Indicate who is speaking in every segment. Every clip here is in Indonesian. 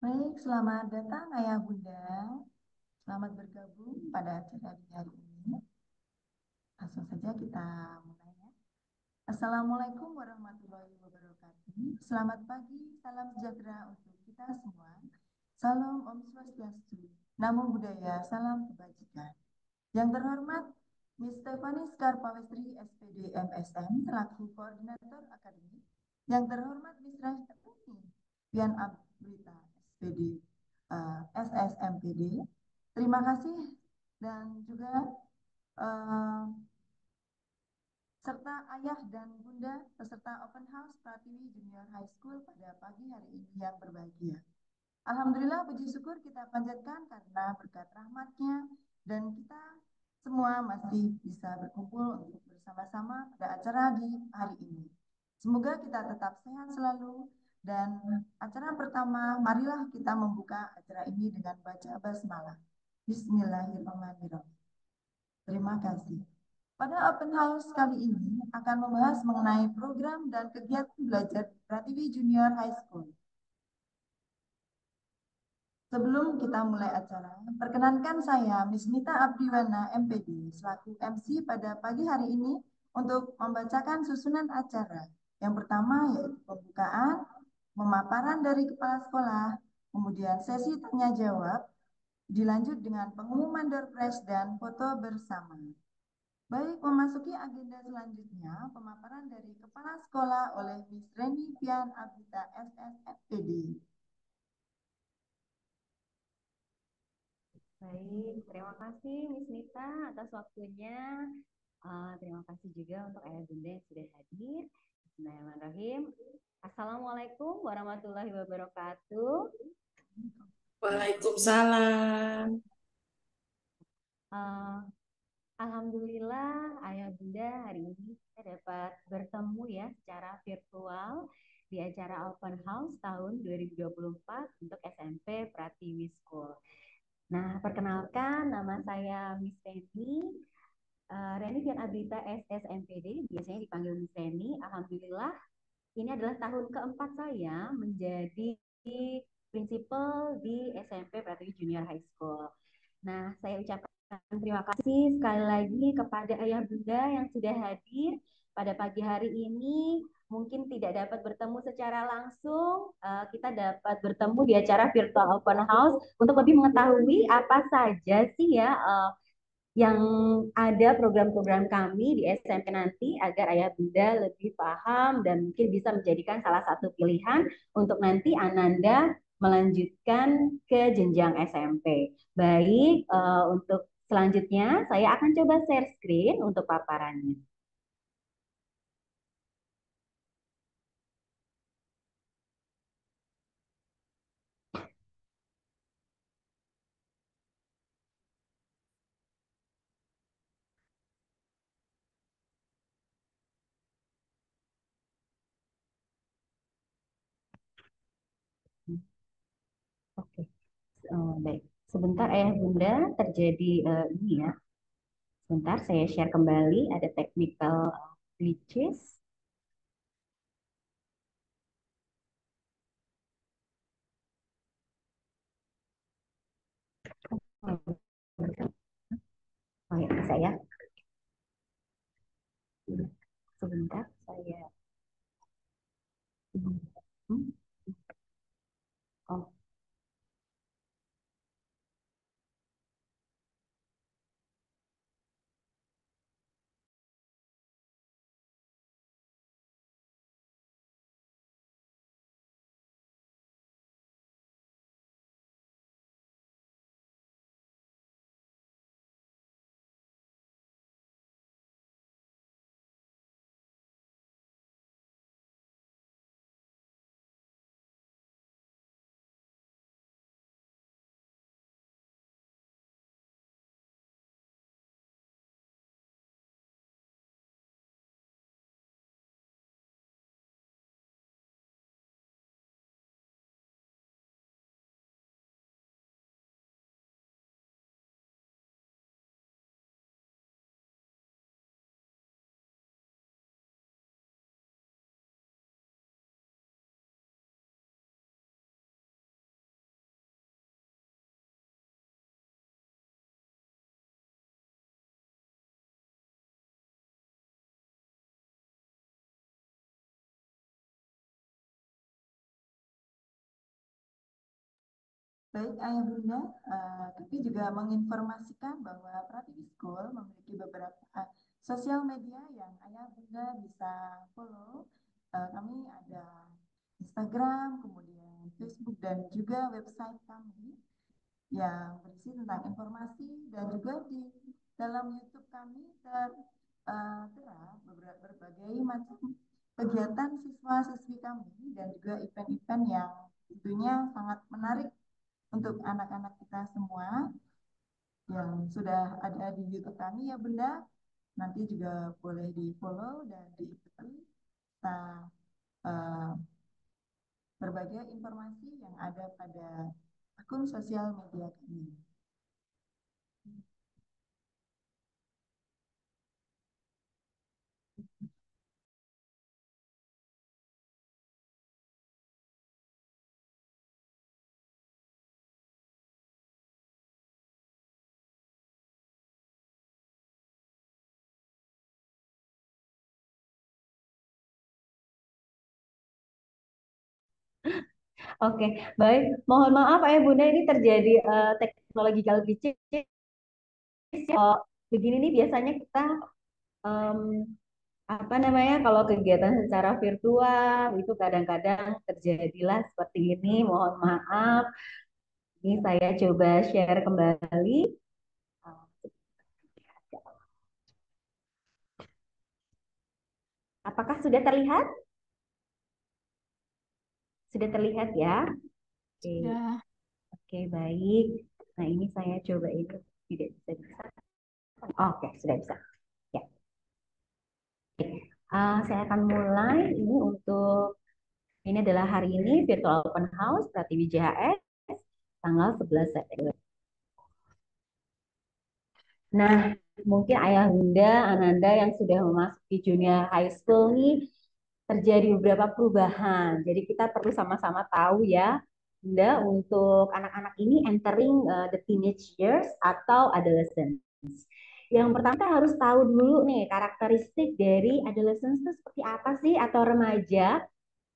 Speaker 1: Baik, selamat datang Ayah Bunda. Selamat bergabung pada acara di hari ini. Langsung saja kita mulai ya. Assalamualaikum warahmatullahi wabarakatuh. Selamat pagi, salam sejahtera untuk kita semua. Salam Om Swastiastu, Namo Buddhaya, salam kebajikan. Yang terhormat Miss Stephanie Skarpawestri, SPD MSN, selaku Koordinator Akademik. Yang terhormat Miss Rashmi Pian Abrita, SPD SSMPD. Terima kasih dan juga eh, serta ayah dan bunda peserta Open House Pratiwi Junior High School pada pagi hari ini yang berbahagia. Alhamdulillah puji syukur kita panjatkan karena berkat rahmatnya dan kita semua masih bisa berkumpul untuk bersama-sama pada acara di hari ini. Semoga kita tetap sehat selalu dan acara pertama marilah kita membuka acara ini dengan baca basmalah. Bismillahirrahmanirrahim. Terima kasih. Pada open house kali ini akan membahas mengenai program dan kegiatan belajar Pratiwi Junior High School. Sebelum kita mulai acara, perkenankan saya Miss Mita Abdiwana MPD selaku MC pada pagi hari ini untuk membacakan susunan acara. Yang pertama yaitu pembukaan, pemaparan dari kepala sekolah, kemudian sesi tanya jawab, dilanjut dengan pengumuman door prize dan foto bersama. Baik, memasuki agenda selanjutnya, pemaparan dari kepala sekolah oleh Miss Reni Pian Abita SSFPD.
Speaker 2: Baik, terima kasih Miss Nita atas waktunya. Terima kasih juga untuk ayah bunda yang sudah hadir. Bismillahirrahmanirrahim. Assalamualaikum warahmatullahi wabarakatuh.
Speaker 3: Waalaikumsalam.
Speaker 2: Uh, Alhamdulillah ayah bunda hari ini kita dapat bertemu ya secara virtual di acara Open House tahun 2024 untuk SMP Pratiwi School. Nah, perkenalkan nama saya Miss Reni. Reni Fian Abrita SSMPD, biasanya dipanggil Miss Reni. Alhamdulillah, ini adalah tahun keempat saya menjadi prinsipal di SMP Pratiwi Junior High School. Nah, saya ucapkan terima kasih sekali lagi kepada ayah bunda yang sudah hadir pada pagi hari ini. Mungkin tidak dapat bertemu secara langsung, kita dapat bertemu di acara virtual open house untuk lebih mengetahui apa saja sih ya yang ada program-program kami di SMP nanti agar ayah bunda lebih paham dan mungkin bisa menjadikan salah satu pilihan untuk nanti Ananda melanjutkan ke jenjang SMP. Baik, untuk selanjutnya saya akan coba share screen untuk paparannya. Oke, baik. Sebentar ayah bunda terjadi ini ya. Sebentar saya share kembali ada technical glitches. Oh ya, bisa ya. Sebentar saya. Hmm. Oh,
Speaker 1: Baik Ayah Bunda, kami juga menginformasikan bahwa Prativi School memiliki beberapa sosial media yang Ayah Bunda bisa follow. Kami ada Instagram, kemudian Facebook, dan juga website kami yang berisi tentang informasi, dan juga di dalam YouTube kami tertera berbagai macam kegiatan siswa-siswi kami dan juga event-event yang tentunya sangat menarik untuk anak-anak kita semua yang sudah ada di YouTube kami ya Bunda. Nanti juga boleh di follow dan diikuti kita uh, berbagai informasi yang ada pada akun sosial media kami.
Speaker 2: Oke, baik. Mohon maaf Ayah Bunda ini terjadi technological glitch. Begini nih biasanya kita em, apa namanya kalau kegiatan secara virtual itu kadang-kadang terjadilah seperti ini. Mohon maaf. Ini saya coba share kembali. Apakah sudah terlihat? Sudah terlihat ya? Oke,
Speaker 3: Ya,
Speaker 2: oke baik. Nah ini saya coba itu tidak bisa. Oke, sudah bisa. Ya. Saya akan mulai ini untuk ini adalah hari ini virtual open house Pratiwi JHS tanggal 11 September. Nah, mungkin ayah bunda Ananda yang sudah memasuki junior high school nih terjadi beberapa perubahan. Jadi kita perlu sama-sama tahu ya, Bunda, untuk anak-anak ini entering the teenage years atau adolescence. Yang pertama kita harus tahu dulu nih karakteristik dari adolescence itu seperti apa sih atau remaja.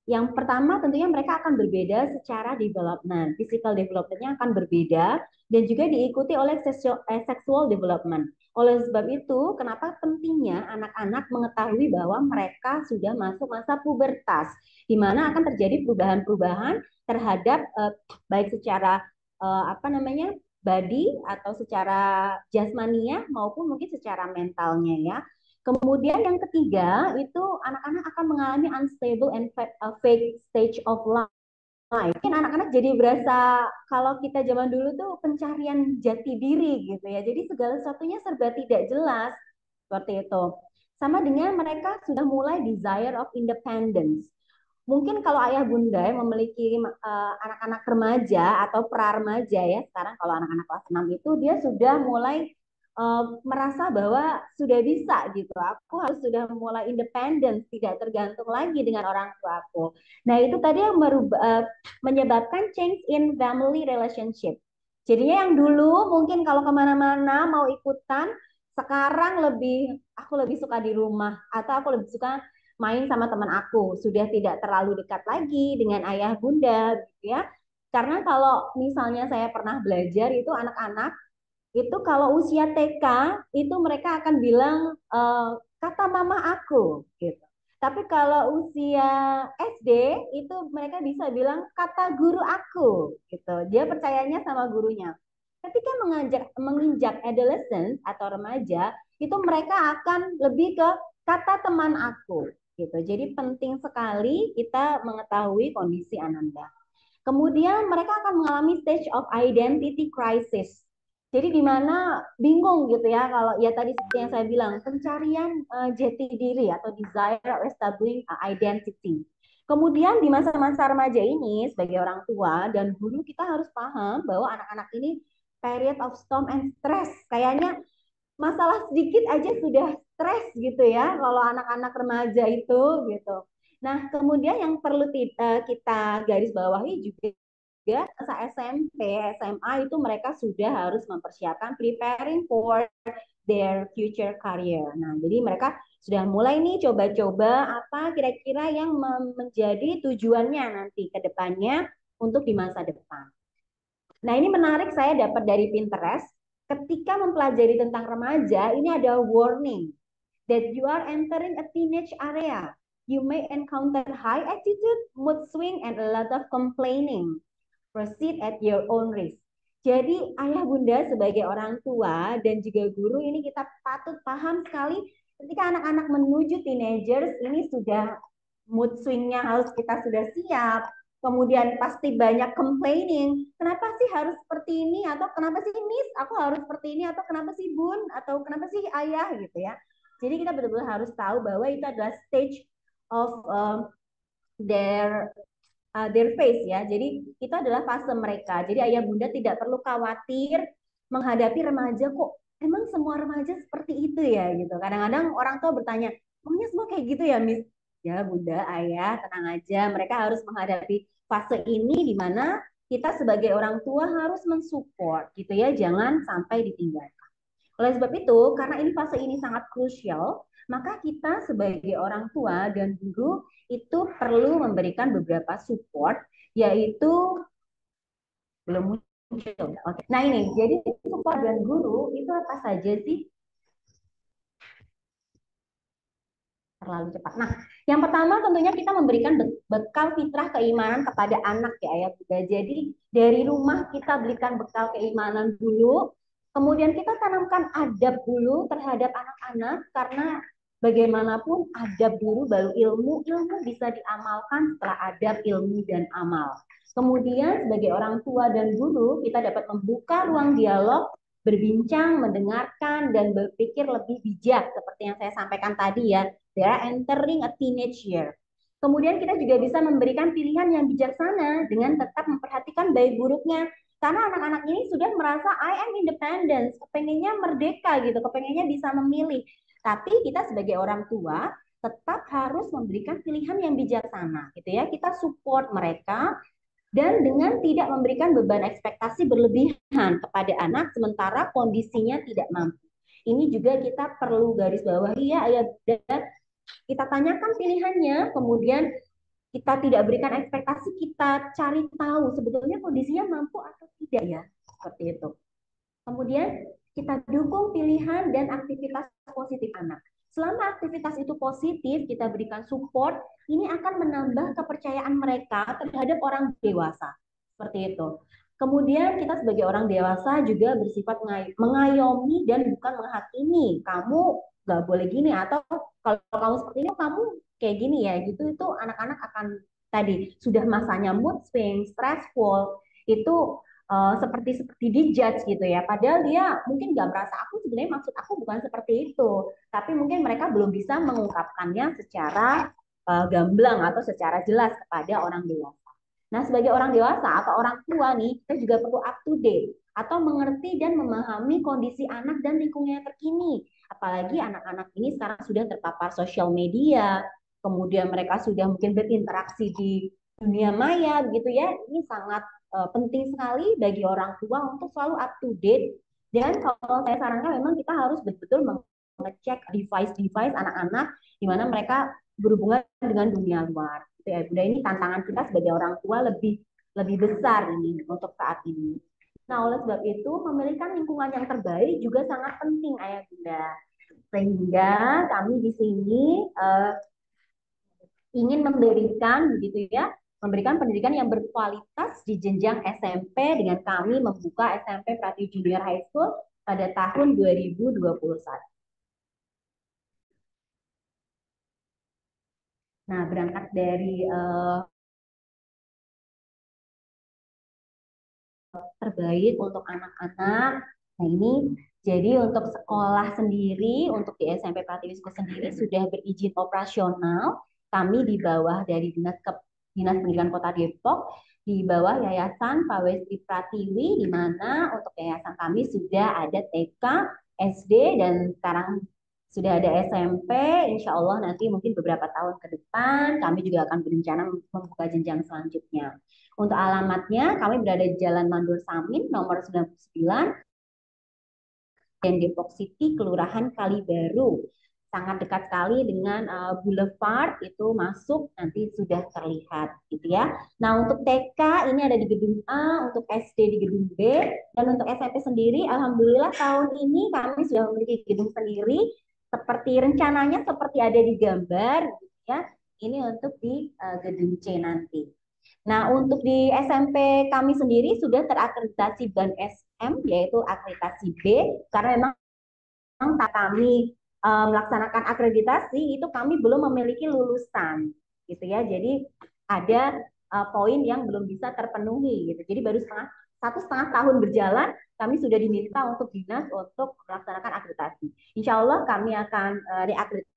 Speaker 2: Yang pertama tentunya mereka akan berbeda secara development, physical developmentnya akan berbeda dan juga diikuti oleh sexual development. Oleh sebab itu, kenapa pentingnya anak-anak mengetahui bahwa mereka sudah masuk masa pubertas, di mana akan terjadi perubahan-perubahan terhadap baik secara apa namanya body atau secara jasmania maupun mungkin secara mentalnya ya. Kemudian yang ketiga itu anak-anak akan mengalami unstable and fake stage of life. Mungkin anak-anak jadi berasa kalau kita zaman dulu tuh pencarian jati diri gitu ya. Jadi segala sesuatunya serba tidak jelas seperti itu. Sama dengan mereka sudah mulai desire of independence. Mungkin kalau ayah bunda memiliki anak-anak remaja atau pra remaja ya, sekarang kalau anak-anak kelas 6 itu dia sudah mulai merasa bahwa sudah bisa gitu. Aku harus sudah mulai independen, tidak tergantung lagi dengan orang tua aku. Nah, itu tadi yang menyebabkan change in family relationship. Jadinya yang dulu mungkin kalau kemana-mana mau ikutan, sekarang aku lebih suka di rumah atau aku lebih suka main sama teman aku. Sudah tidak terlalu dekat lagi dengan ayah bunda, gitu ya. Karena kalau misalnya saya pernah belajar itu anak-anak itu kalau usia TK itu mereka akan bilang kata mama aku gitu. Tapi kalau usia SD itu mereka bisa bilang kata guru aku gitu. Dia percayanya sama gurunya. Ketika menginjak adolescence atau remaja itu mereka akan lebih ke kata teman aku gitu. Jadi penting sekali kita mengetahui kondisi Ananda. Kemudian mereka akan mengalami stage of identity crisis. Jadi di mana bingung gitu ya kalau ya tadi seperti yang saya bilang pencarian jati diri atau desire of establishing identity. Kemudian di masa-masa remaja ini sebagai orang tua dan guru kita harus paham bahwa anak-anak ini period of storm and stress. Kayaknya masalah sedikit aja sudah stres gitu ya kalau anak-anak remaja itu gitu. Nah, kemudian yang perlu kita garis bawahi juga masa SMP, SMA itu mereka sudah harus mempersiapkan preparing for their future career. Nah, jadi mereka sudah mulai nih coba-coba apa kira-kira yang menjadi tujuannya nanti ke depannya untuk di masa depan. Nah, ini menarik, saya dapat dari Pinterest. Ketika mempelajari tentang remaja, ini ada warning that you are entering a teenage area. You may encounter high attitude, mood swing, and a lot of complaining. Proceed at your own risk. Jadi ayah bunda sebagai orang tua dan juga guru ini kita patut paham sekali ketika anak-anak menuju teenagers ini sudah mood swingnya harus kita sudah siap. Kemudian pasti banyak complaining. Kenapa sih harus seperti ini? Atau kenapa sih Miss? Aku harus seperti ini? Atau kenapa sih Bun? Atau kenapa sih Ayah? Gitu ya. Jadi kita betul-betul harus tahu bahwa itu adalah stage of their their face ya. Jadi itu adalah fase mereka. Jadi ayah bunda tidak perlu khawatir menghadapi remaja kok emang semua remaja seperti itu ya gitu. Kadang-kadang orang tua bertanya, "Emangnya semua kayak gitu ya, Miss?" Ya, bunda, ayah, tenang aja. Mereka harus menghadapi fase ini di mana kita sebagai orang tua harus mensupport gitu ya, jangan sampai ditinggalkan. Oleh sebab itu, karena ini fase ini sangat krusial, maka kita sebagai orang tua dan guru itu perlu memberikan beberapa support, yaitu belum muncul. Oke. Nah ini, jadi support dan guru itu apa saja sih? Terlalu cepat. Nah, yang pertama tentunya kita memberikan bekal fitrah keimanan kepada anak ya ya Bunda. Jadi dari rumah kita berikan bekal keimanan dulu, kemudian kita tanamkan adab dulu terhadap anak-anak karena bagaimanapun adab dulu baru ilmu, ilmu bisa diamalkan setelah adab, ilmu dan amal. Kemudian sebagai orang tua dan guru kita dapat membuka ruang dialog berbincang, mendengarkan, dan berpikir lebih bijak seperti yang saya sampaikan tadi ya. They are entering a teenage year. Kemudian kita juga bisa memberikan pilihan yang bijaksana dengan tetap memperhatikan baik buruknya. Karena anak-anak ini sudah merasa I am independent, kepengennya merdeka gitu, kepengennya bisa memilih. Tapi kita sebagai orang tua tetap harus memberikan pilihan yang bijaksana gitu ya. Kita support mereka dan dengan tidak memberikan beban ekspektasi berlebihan kepada anak sementara kondisinya tidak mampu. Ini juga kita perlu garis bawahi ya ayah dan kita tanyakan pilihannya, kemudian kita tidak berikan ekspektasi, kita cari tahu sebetulnya kondisinya mampu atau tidak ya, seperti itu. Kemudian kita dukung pilihan dan aktivitas positif anak. Selama aktivitas itu positif, kita berikan support, ini akan menambah kepercayaan mereka terhadap orang dewasa. Seperti itu. Kemudian kita sebagai orang dewasa juga bersifat mengayomi dan bukan menghakimi. Kamu nggak boleh gini atau kalau kamu seperti ini kamu kayak gini ya gitu itu anak-anak akan tadi sudah masanya mood swing, stressful itu seperti seperti dijudge gitu ya. Padahal dia mungkin nggak merasa aku sebenarnya maksud aku bukan seperti itu. Tapi mungkin mereka belum bisa mengungkapkannya secara gamblang atau secara jelas kepada orang dewasa. Nah, sebagai orang dewasa atau orang tua nih, kita juga perlu up to date atau mengerti dan memahami kondisi anak dan lingkungannya terkini. Apalagi anak-anak ini sekarang sudah terpapar sosial media, kemudian mereka sudah mungkin berinteraksi di dunia maya begitu ya. Ini sangat penting sekali bagi orang tua untuk selalu up to date. Dan kalau saya sarankan memang kita harus betul-betul mengecek device-device anak-anak di mana mereka berhubungan dengan dunia luar. Gitu ya, Bunda. Ini tantangan kita sebagai orang tua lebih lebih besar ini untuk saat ini. Nah, oleh sebab itu memiliki lingkungan yang terbaik juga sangat penting, Ayah Bunda. Sehingga kami di sini ingin memberikan begitu ya, memberikan pendidikan yang berkualitas di jenjang SMP dengan kami membuka SMP Prati Junior High School pada tahun 2021. Nah, berangkat dari terbaik untuk anak-anak. Nah, ini jadi untuk sekolah sendiri, untuk di SMP Pratiwisku sendiri sudah berizin operasional. Kami di bawah dari Dinas Pendidikan Kota Depok, di bawah Yayasan Pawestri Pratiwi, di mana untuk yayasan kami sudah ada TK, SD, dan sekarang sudah ada SMP. Insya Allah nanti mungkin beberapa tahun ke depan kami juga akan berencana membuka jenjang selanjutnya. Untuk alamatnya, kami berada di Jalan Mandur Samin, nomor 99, dan Depok City, Kelurahan Kalibaru. sangat dekat sekali dengan Boulevard, itu masuk nanti sudah terlihat gitu ya. Nah, untuk TK ini ada di gedung A, untuk SD di gedung B, dan untuk SMP sendiri alhamdulillah tahun ini kami sudah memiliki gedung sendiri seperti rencananya seperti ada di gambar gitu ya. Ini untuk di gedung C nanti. Nah, untuk di SMP kami sendiri sudah terakreditasi BAN SM, yaitu akreditasi B, karena memang kami melaksanakan akreditasi itu kami belum memiliki lulusan, gitu ya. Jadi ada poin yang belum bisa terpenuhi, gitu. Jadi baru satu setengah tahun berjalan, kami sudah diminta untuk dinas untuk melaksanakan akreditasi. Insya Allah kami akan reakreditasi.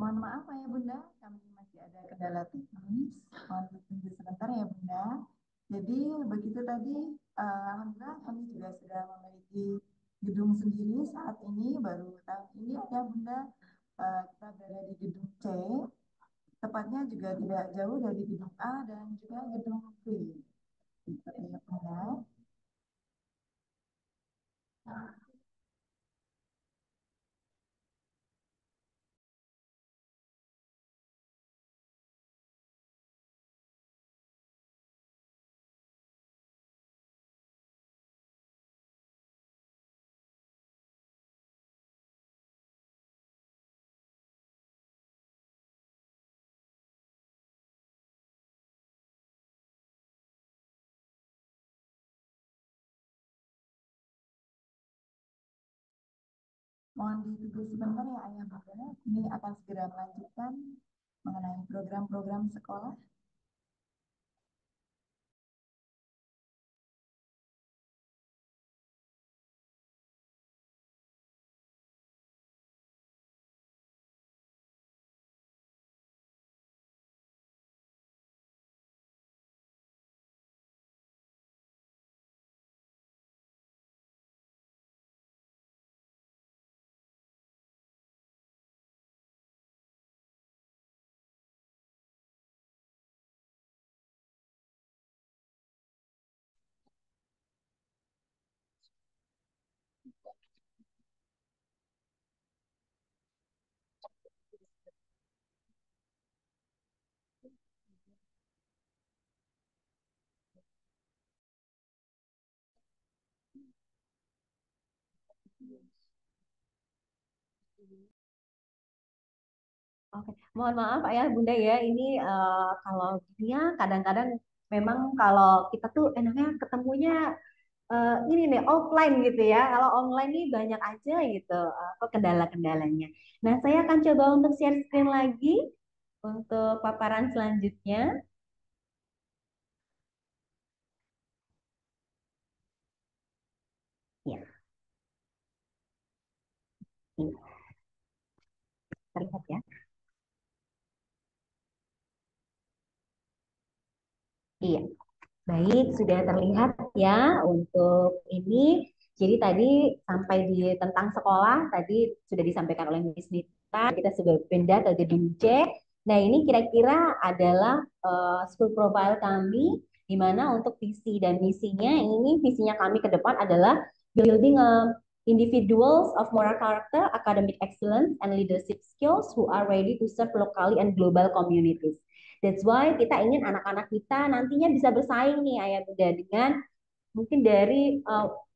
Speaker 1: Mohon maaf Ayah Bunda, kami masih ada kendala teknis. Mohon ditunggu sebentar ya Bunda. Jadi begitu tadi, alhamdulillah kami juga sudah memiliki gedung sendiri saat ini, baru tahun ini ya Bunda, kita berada di gedung C, tepatnya juga tidak jauh dari gedung A dan juga gedung B. Gitu ya Bunda. Mohon ditunggu sebentar ya Ayah Bunda, ini akan segera melanjutkan mengenai program-program sekolah.
Speaker 2: Oke, mohon maaf Ayah Bunda ya, ini kalau gini ya kadang-kadang memang kalau kita tuh enaknya ketemunya ini nih offline gitu ya. Kalau online nih banyak aja gitu apa kendala-kendalanya. Nah, saya akan coba untuk share screen lagi untuk paparan selanjutnya. Ya, ini terlihat ya. Iya. Baik, sudah terlihat ya untuk ini. Jadi tadi sampai di tentang sekolah tadi sudah disampaikan oleh Miss Nita. Kita sudah pindah ke gedung C. Nah, ini kira-kira adalah school profile kami, di mana untuk visi dan misinya ini visinya kami ke depan adalah building individuals of moral character, academic excellence, and leadership skills who are ready to serve locally and global communities. That's why kita ingin anak-anak kita nantinya bisa bersaing nih Ayah Bunda dengan mungkin dari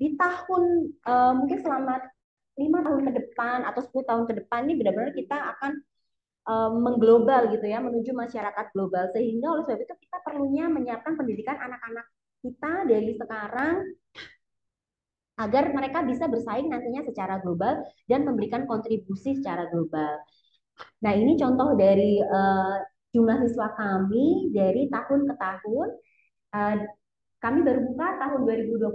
Speaker 2: di tahun mungkin selama 5 tahun ke depan atau 10 tahun ke depan ini benar-benar kita akan mengglobal gitu ya menuju masyarakat global sehingga oleh sebab itu kita perlunya menyiapkan pendidikan anak-anak kita dari sekarang agar mereka bisa bersaing nantinya secara global dan memberikan kontribusi secara global. Nah, ini contoh dari jumlah siswa kami dari tahun ke tahun. Eh, Kami baru buka tahun 2021,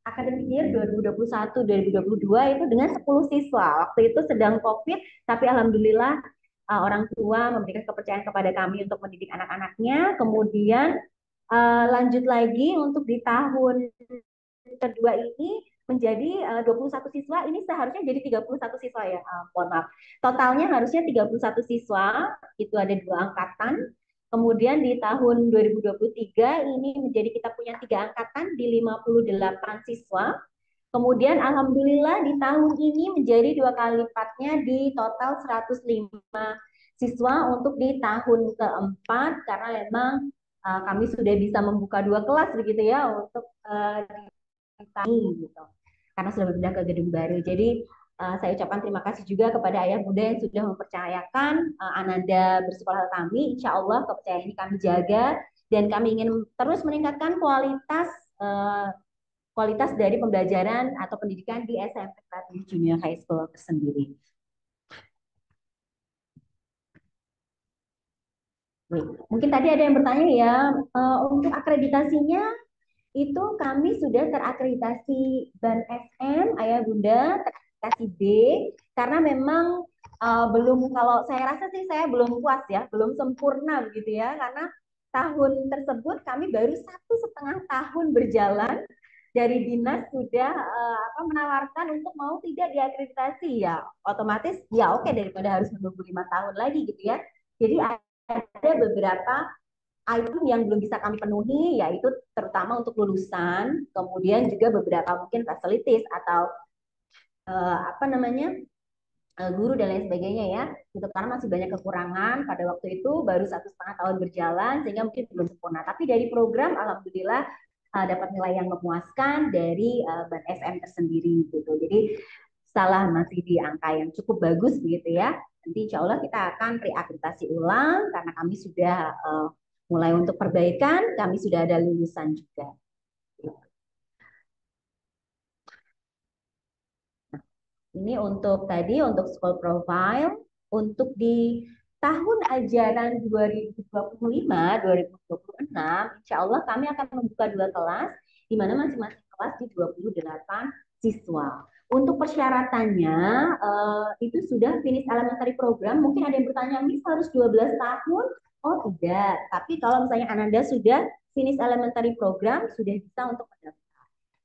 Speaker 2: academic year 2021-2022 itu dengan 10 siswa. Waktu itu sedang COVID, tapi alhamdulillah orang tua memberikan kepercayaan kepada kami untuk mendidik anak-anaknya. Kemudian lanjut lagi untuk di tahun kedua ini menjadi 21 siswa, ini seharusnya jadi 31 siswa ya, mohon maaf. Totalnya harusnya 31 siswa, itu ada dua angkatan. Kemudian di tahun 2023 ini menjadi kita punya tiga angkatan di 58 siswa. Kemudian alhamdulillah di tahun ini menjadi dua kali lipatnya di total 105 siswa untuk di tahun keempat karena memang kami sudah bisa membuka dua kelas begitu ya untuk kami gitu karena sudah berpindah ke gedung baru. Jadi saya ucapkan terima kasih juga kepada ayah bunda yang sudah mempercayakan Ananda bersekolah kami. Insya Allah kepercayaan ini kami jaga dan kami ingin terus meningkatkan uh, kualitas dari pembelajaran atau pendidikan di SMP Kreatif Junior High School tersendiri. Mungkin tadi ada yang bertanya ya, untuk akreditasinya itu kami sudah terakreditasi BAN SM, Ayah Bunda, terakreditasi B, karena memang belum, kalau saya rasa sih saya belum puas ya, belum sempurna begitu ya, karena tahun tersebut kami baru 1,5 tahun berjalan dari dinas sudah menawarkan untuk mau tidak diakreditasi ya, otomatis ya oke daripada harus menunggu 5 tahun lagi gitu ya. Jadi ada beberapa item yang belum bisa kami penuhi, yaitu terutama untuk lulusan, kemudian juga beberapa mungkin facilities atau apa namanya guru dan lain sebagainya ya. Gitu karena masih banyak kekurangan pada waktu itu baru 1,5 tahun berjalan sehingga mungkin belum sempurna. Tapi dari program alhamdulillah dapat nilai yang memuaskan dari BAN SM tersendiri gitu. Jadi salah masih di angka yang cukup bagus begitu ya. Nanti insya Allah kita akan reakreditasi ulang karena kami sudah mulai untuk perbaikan, kami sudah ada lulusan juga. Ini untuk tadi untuk school profile, untuk di tahun ajaran 2025-2026, insya Allah kami akan membuka dua kelas, di mana masing-masing kelas di 28 siswa. Untuk persyaratannya, itu sudah finish elementary program. Mungkin ada yang bertanya, Miss harus 12 tahun? Oh tidak, tapi kalau misalnya Ananda sudah finish elementary program, sudah bisa untuk mendaftar.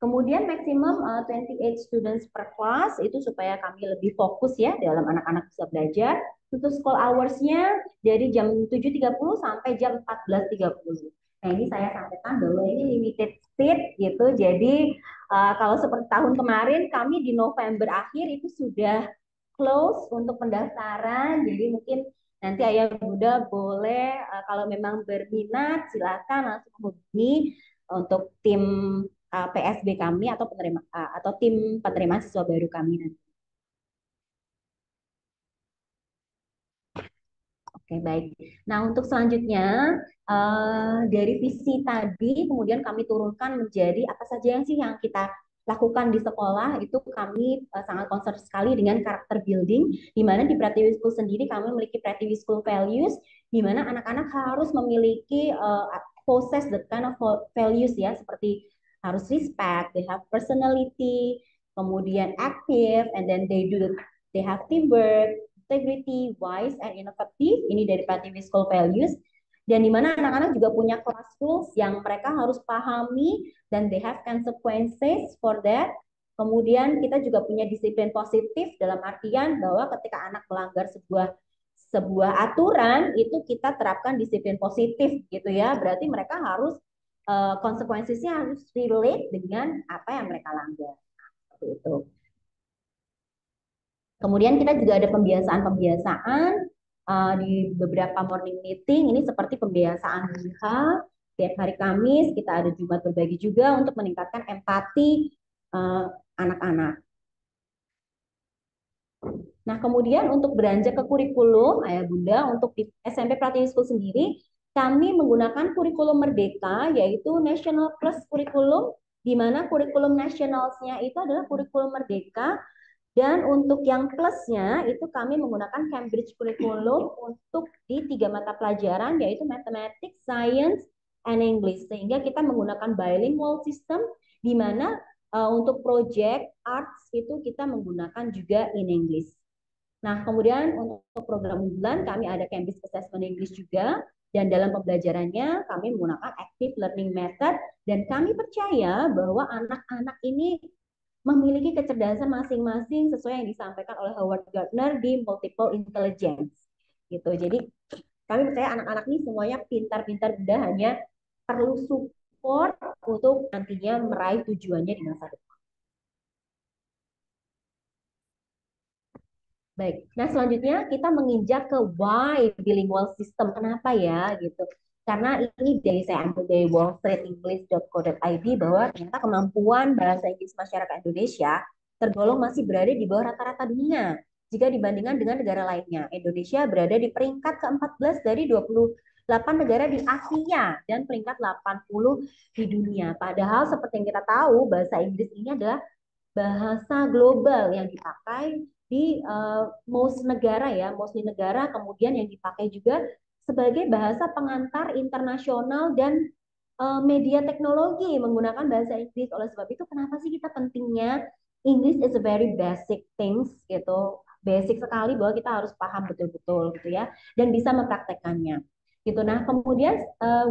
Speaker 2: Kemudian maksimum 28 students per class itu supaya kami lebih fokus ya dalam anak-anak bisa belajar. Untuk school hours-nya dari jam 7.30 sampai jam 14.30. Nah ini saya sampaikan bahwa ini limited seat gitu. Jadi kalau seperti tahun kemarin kami di November akhir itu sudah close untuk pendaftaran. Jadi mungkin nanti ayah bunda boleh kalau memang berminat silakan langsung menghubungi untuk tim PSB kami atau penerima atau tim penerimaan siswa baru kami nanti. Oke, baik. Nah, untuk selanjutnya dari visi tadi kemudian kami turunkan menjadi apa saja yang sih yang kita lakukan di sekolah itu kami sangat concern sekali dengan karakter building di mana di Pratiwi School sendiri kami memiliki Pratiwi School values di mana anak-anak harus memiliki possess that kind of values ya seperti harus respect, they have personality, kemudian active, and then they have teamwork, integrity, wise, and innovative. Ini dari Prativi School Values. Dan di mana anak-anak juga punya class rules yang mereka harus pahami dan they have consequences for that. Kemudian kita juga punya disiplin positif dalam artian bahwa ketika anak melanggar sebuah sebuah aturan itu kita terapkan disiplin positif gitu ya. Berarti mereka harus konsekuensinya harus relate dengan apa yang mereka langgar. Seperti itu. Kemudian kita juga ada pembiasaan-pembiasaan di beberapa morning meeting. Ini seperti pembiasaan BH. Setiap hari Kamis kita ada Jumat berbagi juga untuk meningkatkan empati anak-anak. Nah, kemudian untuk beranjak ke kurikulum, Ayah Bunda, untuk di SMP Pratiwi School sendiri, kami menggunakan kurikulum Merdeka, yaitu National Plus Kurikulum, di mana kurikulum nasionalnya itu adalah kurikulum Merdeka Dan untuk yang plusnya itu kami menggunakan Cambridge Curriculum untuk di 3 mata pelajaran yaitu Mathematics, Science, and English. Sehingga kita menggunakan bilingual system di mana untuk project arts itu kita menggunakan juga in English. Nah, kemudian untuk program unggulan kami ada Cambridge Assessment English juga dan dalam pembelajarannya kami menggunakan active learning method dan kami percaya bahwa anak-anak ini memiliki kecerdasan masing-masing sesuai yang disampaikan oleh Howard Gardner di multiple intelligence gitu. Jadi kami percaya anak-anak ini semuanya pintar-pintar, Bunda, hanya perlu support untuk nantinya meraih tujuannya di masa depan. Baik, nah selanjutnya kita menginjak ke why bilingual system. Kenapa ya gitu? Karena ini dari saya ambil dari wallstreetenglish.co.id bahwa ternyata kemampuan bahasa Inggris masyarakat Indonesia tergolong masih berada di bawah rata-rata dunia jika dibandingkan dengan negara lainnya. Indonesia berada di peringkat ke-14 dari 28 negara di Asia dan peringkat 80 di dunia. Padahal seperti yang kita tahu, bahasa Inggris ini adalah bahasa global yang dipakai di most negara ya, mostly negara, kemudian yang dipakai juga sebagai bahasa pengantar internasional dan media teknologi menggunakan bahasa Inggris. Oleh sebab itu, kenapa sih kita pentingnya English is a very basic things gitu, basic sekali bahwa kita harus paham betul-betul gitu ya, dan bisa mempraktekannya. Gitu. Nah, kemudian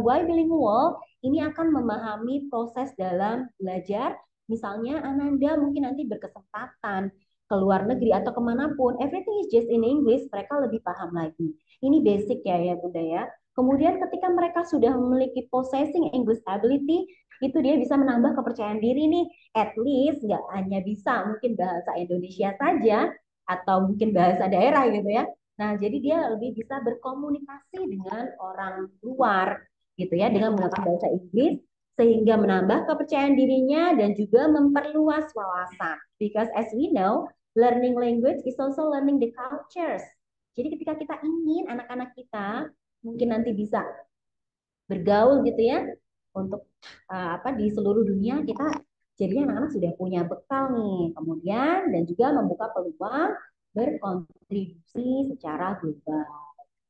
Speaker 2: why bilingual ini akan memahami proses dalam belajar. Misalnya Ananda mungkin nanti berkesempatan ke luar negeri atau kemanapun, everything is just in English, mereka lebih paham lagi. Ini basic ya Bunda ya. Kemudian ketika mereka sudah memiliki possessing English ability, itu dia bisa menambah kepercayaan diri nih. At least nggak hanya bisa mungkin bahasa Indonesia saja atau mungkin bahasa daerah gitu ya. Nah, jadi dia lebih bisa berkomunikasi dengan orang luar gitu ya dengan menggunakan bahasa Inggris sehingga menambah kepercayaan dirinya dan juga memperluas wawasan. Because as we know, learning language is also learning the cultures. Jadi ketika kita ingin anak-anak kita mungkin nanti bisa bergaul gitu ya untuk di seluruh dunia, kita jadinya anak-anak sudah punya bekal nih. Kemudian dan juga membuka peluang berkontribusi secara global.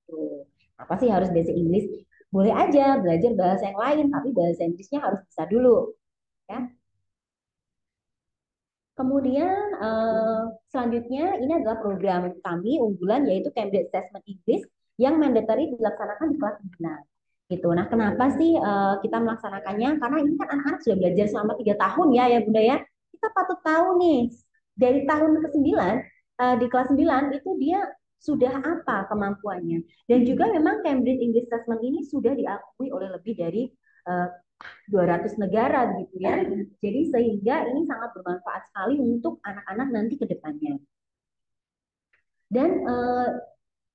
Speaker 2: Tuh. Apa sih harus basic Inggris? Boleh aja belajar bahasa yang lain, tapi bahasa Inggrisnya harus bisa dulu. Ya. Kemudian selanjutnya ini adalah program kami unggulan yaitu Cambridge Assessment English yang mandatory dilaksanakan di kelas 9. Gitu. Nah, kenapa sih kita melaksanakannya? Karena ini kan anak-anak sudah belajar selama 3 tahun ya Bunda ya. Kita patut tahu nih dari tahun ke-9 di kelas 9 itu dia sudah apa kemampuannya. Dan juga memang Cambridge English Assessment ini sudah diakui oleh lebih dari 200 negara gitu ya. Jadi sehingga ini sangat bermanfaat sekali untuk anak-anak nanti ke depannya. Dan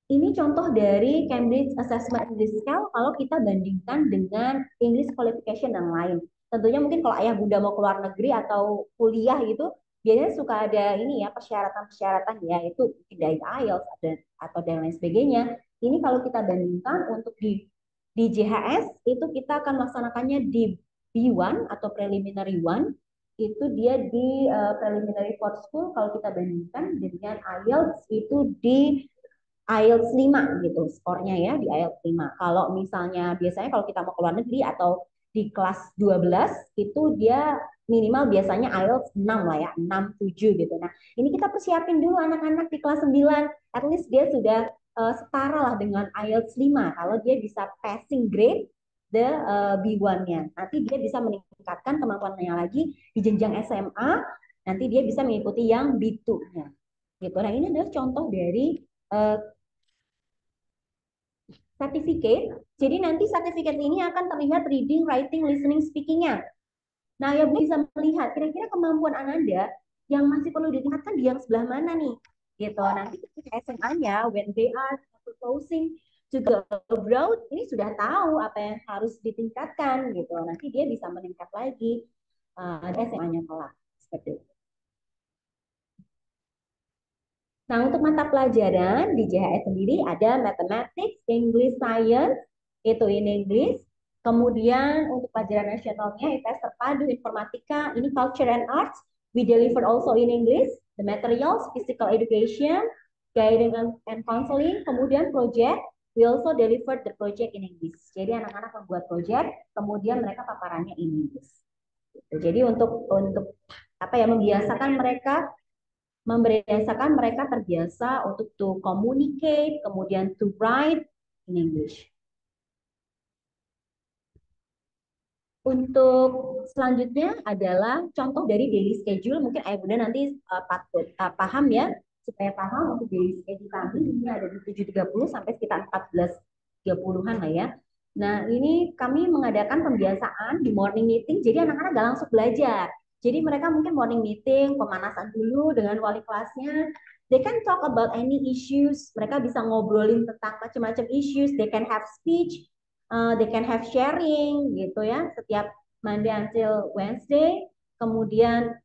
Speaker 2: ini contoh dari Cambridge Assessment English Scale kalau kita bandingkan dengan English Qualification yang lain. Tentunya mungkin kalau ayah bunda mau keluar negeri atau kuliah gitu, biasanya suka ada ini ya persyaratan-persyaratan ya itu dari IELTS atau dan lain sebagainya. Ini kalau kita bandingkan untuk di JHS itu kita akan melaksanakannya di B1 atau preliminary one itu dia di preliminary for school kalau kita bandingkan dengan IELTS itu di IELTS 5 gitu skornya ya di IELTS 5. Kalau misalnya biasanya kalau kita mau ke luar negeri atau di kelas 12 itu dia minimal biasanya IELTS 6 lah ya, 6 7 gitu. Nah, ini kita persiapin dulu anak-anak di kelas 9, at least dia sudah setara lah dengan IELTS 5 kalau dia bisa passing grade the B1-nya. Nanti dia bisa meningkatkan kemampuannya lagi di jenjang SMA, nanti dia bisa mengikuti yang B2-nya. Gitu. Nah, ini adalah contoh dari certificate. Jadi nanti sertifikat ini akan terlihat reading, writing, listening, speaking-nya. Nah, ya Bu bisa melihat kira-kira kemampuan Ananda yang masih perlu ditingkatkan di yang sebelah mana nih. Gitu. Nanti ketika SMA-nya, when they are closing juga abroad, ini sudah tahu apa yang harus ditingkatkan gitu. Nanti dia bisa meningkat lagi SMA-nya kelak. Seperti itu. Nah, untuk mata pelajaran di JHS sendiri ada Mathematics, English, Science, itu in English. Kemudian untuk pelajaran nasionalnya IPS terpadu, Informatika, ini Culture and Arts, we deliver also in English. the materials, physical education, guidance and counseling, kemudian project. We also deliver the project in English. Jadi anak-anak membuat project, kemudian mereka paparannya in English. Jadi untuk apa ya, membiasakan mereka terbiasa untuk to communicate, kemudian to write in English. Untuk selanjutnya adalah contoh dari daily schedule. Mungkin Ayah Bunda nanti paham ya, supaya paham untuk daily schedule kami ini ada di 7.30 sampai sekitar 14.30-an lah ya. Nah, ini kami mengadakan pembiasaan di morning meeting, jadi anak-anak gak langsung belajar. Jadi mereka mungkin morning meeting, pemanasan dulu dengan wali kelasnya. They can talk about any issues. Mereka bisa ngobrolin tentang macam-macam issues. They can have speech, they can have sharing gitu ya setiap Monday until Wednesday. Kemudian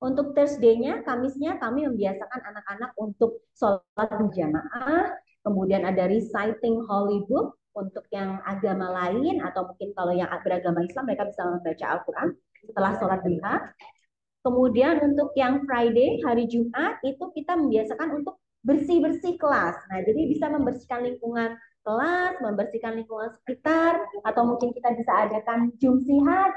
Speaker 2: untuk Thursday-nya, Kamisnya kami membiasakan anak-anak untuk sholat berjamaah. Kemudian ada reciting Holy Book untuk yang agama lain atau mungkin kalau yang beragama Islam mereka bisa membaca Al-Quran setelah sholat duha. Kemudian untuk yang Friday, hari Jumat, itu kita membiasakan untuk bersih-bersih kelas. Nah, jadi bisa membersihkan lingkungan kelas, membersihkan lingkungan sekitar, atau mungkin kita bisa adakan Jumat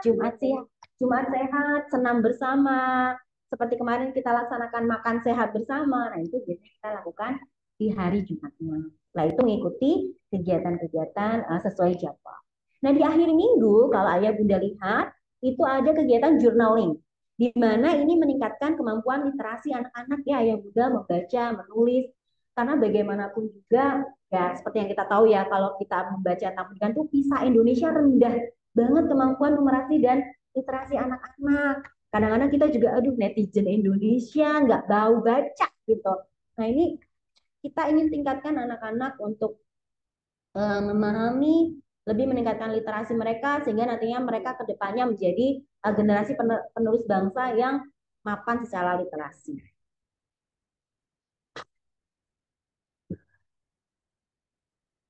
Speaker 2: sehat, senam bersama. Seperti kemarin kita laksanakan makan sehat bersama. Nah, itu biasanya kita lakukan di hari Jumatnya. Nah, itu mengikuti kegiatan-kegiatan sesuai jadwal. Nah, di akhir minggu, kalau Ayah Bunda lihat, itu ada kegiatan journaling di mana ini meningkatkan kemampuan literasi anak-anak ya yang mudah membaca, menulis. Karena bagaimanapun juga ya seperti yang kita tahu ya kalau kita membaca tentang pendidikan tuh PISA Indonesia rendah banget kemampuan numerasi dan literasi anak-anak. Kadang-kadang kita juga aduh netizen Indonesia nggak tahu baca gitu. Nah ini kita ingin tingkatkan anak-anak untuk memahami, lebih meningkatkan literasi mereka sehingga nantinya mereka ke depannya menjadi generasi penerus bangsa yang mapan secara literasi.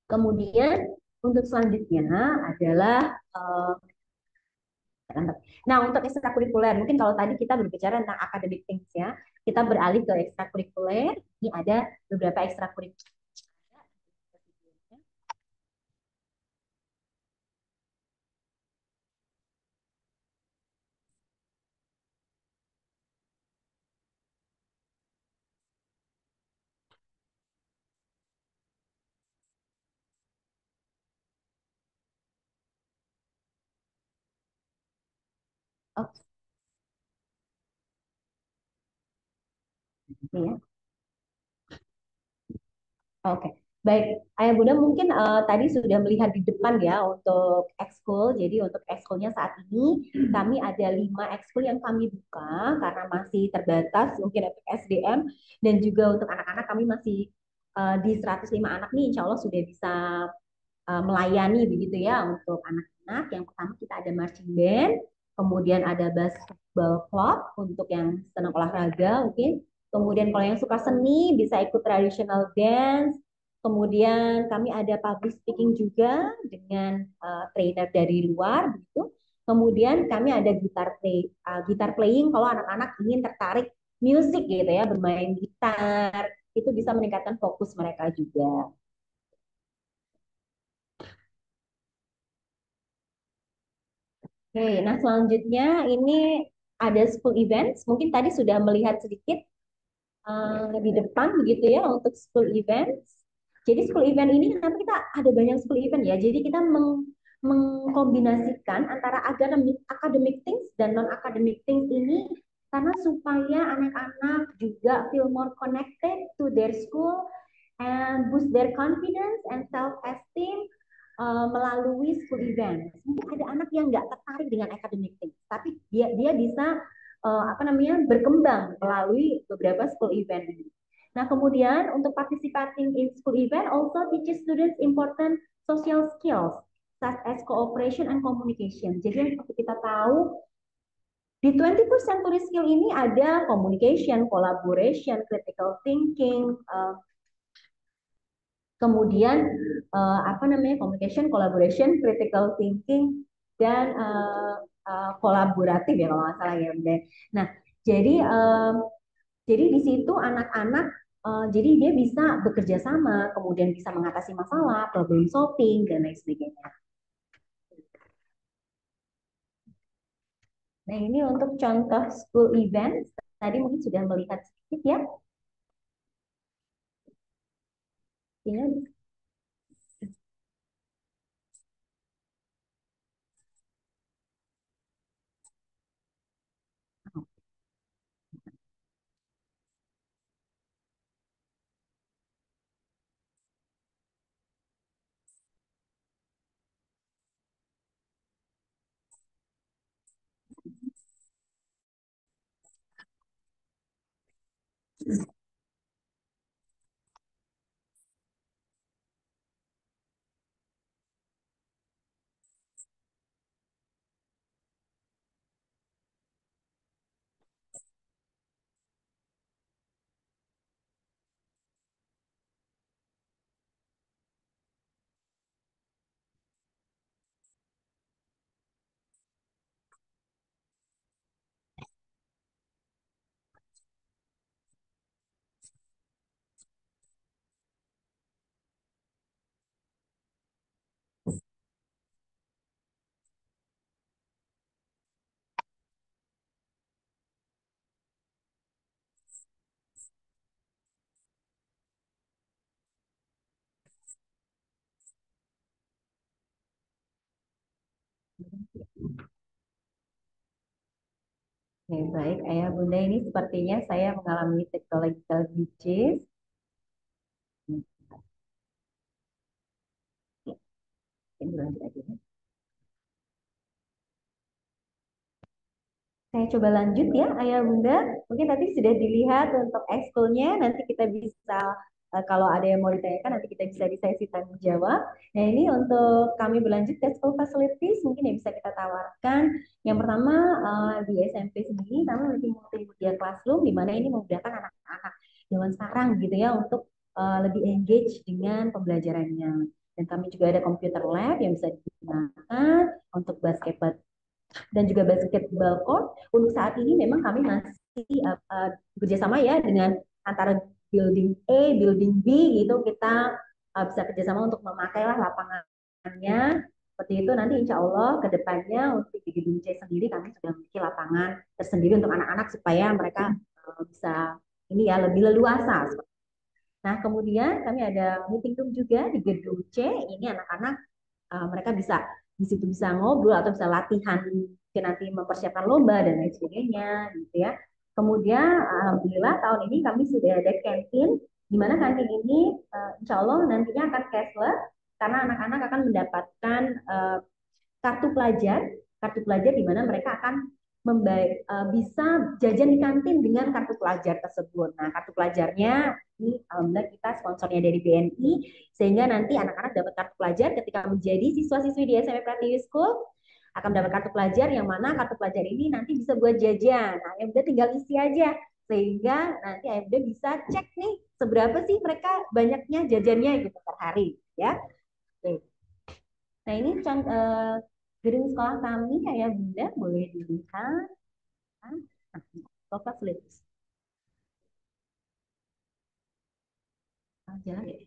Speaker 2: Kemudian untuk selanjutnya adalah nah untuk ekstrakurikuler mungkin kalau tadi kita berbicara tentang academic things ya, kita beralih ke ekstrakurikuler. Ini ada beberapa ekstrakurikuler. Oke ya. Oke, baik. Ayah Bunda mungkin tadi sudah melihat di depan ya untuk ekskul. Jadi untuk ekskulnya saat ini kami ada 5 ekskul yang kami buka karena masih terbatas mungkin untuk SDM dan juga untuk anak-anak kami masih di 105 anak nih insya Allah sudah bisa melayani begitu ya untuk anak-anak. Yang pertama kita ada marching band, kemudian ada basketball club untuk yang senang olahraga mungkin. Kemudian kalau yang suka seni bisa ikut traditional dance. Kemudian kami ada public speaking juga dengan trainer dari luar gitu. Kemudian kami ada gitar playing kalau anak-anak ingin tertarik musik gitu ya, bermain gitar. Itu bisa meningkatkan fokus mereka juga. Oke, nah selanjutnya ini ada school events. Mungkin tadi sudah melihat sedikit di depan begitu ya untuk school events. Jadi school event ini nanti kita ada banyak school event ya. Jadi kita mengkombinasikan antara academic things dan non academic things ini karena supaya anak-anak juga feel more connected to their school and boost their confidence and self esteem melalui school event. Mungkin ada anak yang nggak tertarik dengan academic things, tapi dia bisa apa namanya berkembang melalui beberapa school event ini. Nah, kemudian untuk participating in school event also teaches students important social skills such as cooperation and communication. Jadi yang seperti kita tahu di 21st century skill ini ada communication, collaboration, critical thinking, kemudian apa namanya communication, collaboration, critical thinking dan kolaboratif ya kalau nggak salah ya. Nah, jadi Jadi di situ anak-anak jadi dia bisa bekerja sama, kemudian bisa mengatasi masalah, problem solving dan lain sebagainya. Nah, ini untuk contoh school event. Tadi mungkin sudah melihat sedikit ya. Ini oke, baik, Ayah Bunda ini sepertinya saya mengalami technological glitches. Oke, ini lanjut aja ya. Saya coba lanjut ya, Ayah Bunda. Mungkin tadi sudah dilihat untuk ekskulnya, nanti kita bisa, kalau ada yang mau ditanyakan, nanti kita bisa di sesi tanya jawab. Nah, ini untuk kami berlanjut ke school facilities, mungkin yang bisa kita tawarkan. Yang pertama, di SMP sendiri, kami memiliki multimedia classroom, di mana ini memudahkan anak-anak zaman sekarang gitu ya, untuk lebih engage dengan pembelajarannya. Dan kami juga ada computer lab yang bisa digunakan untuk basketball dan juga basketball court. Untuk saat ini memang kami masih bekerjasama ya dengan antara building A, building B gitu, kita bisa kerjasama untuk memakailah lapangannya. Seperti itu nanti insya Allah ke depannya untuk di gedung C sendiri kami sudah memiliki lapangan tersendiri untuk anak-anak supaya mereka bisa ini ya lebih leluasa. Nah, kemudian kami ada meeting room juga di gedung C. Ini anak-anak mereka bisa di situ bisa ngobrol atau bisa latihan mungkin nanti mempersiapkan lomba dan lain sebagainya gitu ya. Kemudian alhamdulillah tahun ini kami sudah ada kantin di mana kantin ini insya Allah nantinya akan cashless karena anak-anak akan mendapatkan kartu pelajar, kartu pelajar di mana mereka akan bisa jajan di kantin dengan kartu pelajar tersebut. Nah, kartu pelajarnya ini alhamdulillah kita sponsornya dari BNI sehingga nanti anak-anak dapat kartu pelajar ketika menjadi siswa-siswi di SMP Pratiwi School akan mendapat kartu pelajar yang mana kartu pelajar ini nanti bisa buat jajan. Nah, yang udah tinggal isi aja sehingga nanti AMD bisa cek nih seberapa sih mereka banyaknya jajannya gitu per hari ya. Oke. Nah, ini gedung sekolah kami ya Bunda, boleh dilihat. Nah, Bapak flip. Jalan ya.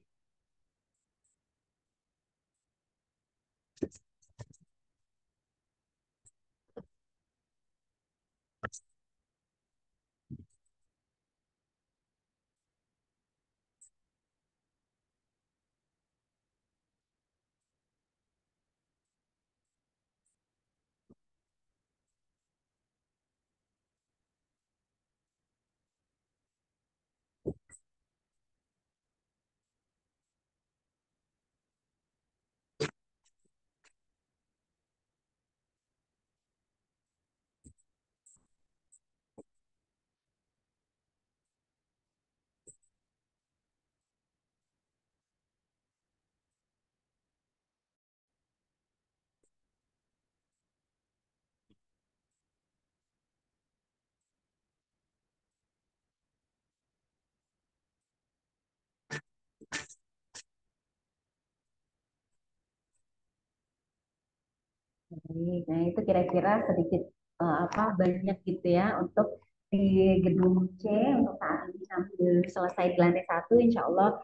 Speaker 2: Baik, nah itu kira-kira sedikit apa banyak gitu ya untuk di gedung C untuk saat ini kami belum selesai di lantai satu. Insya Allah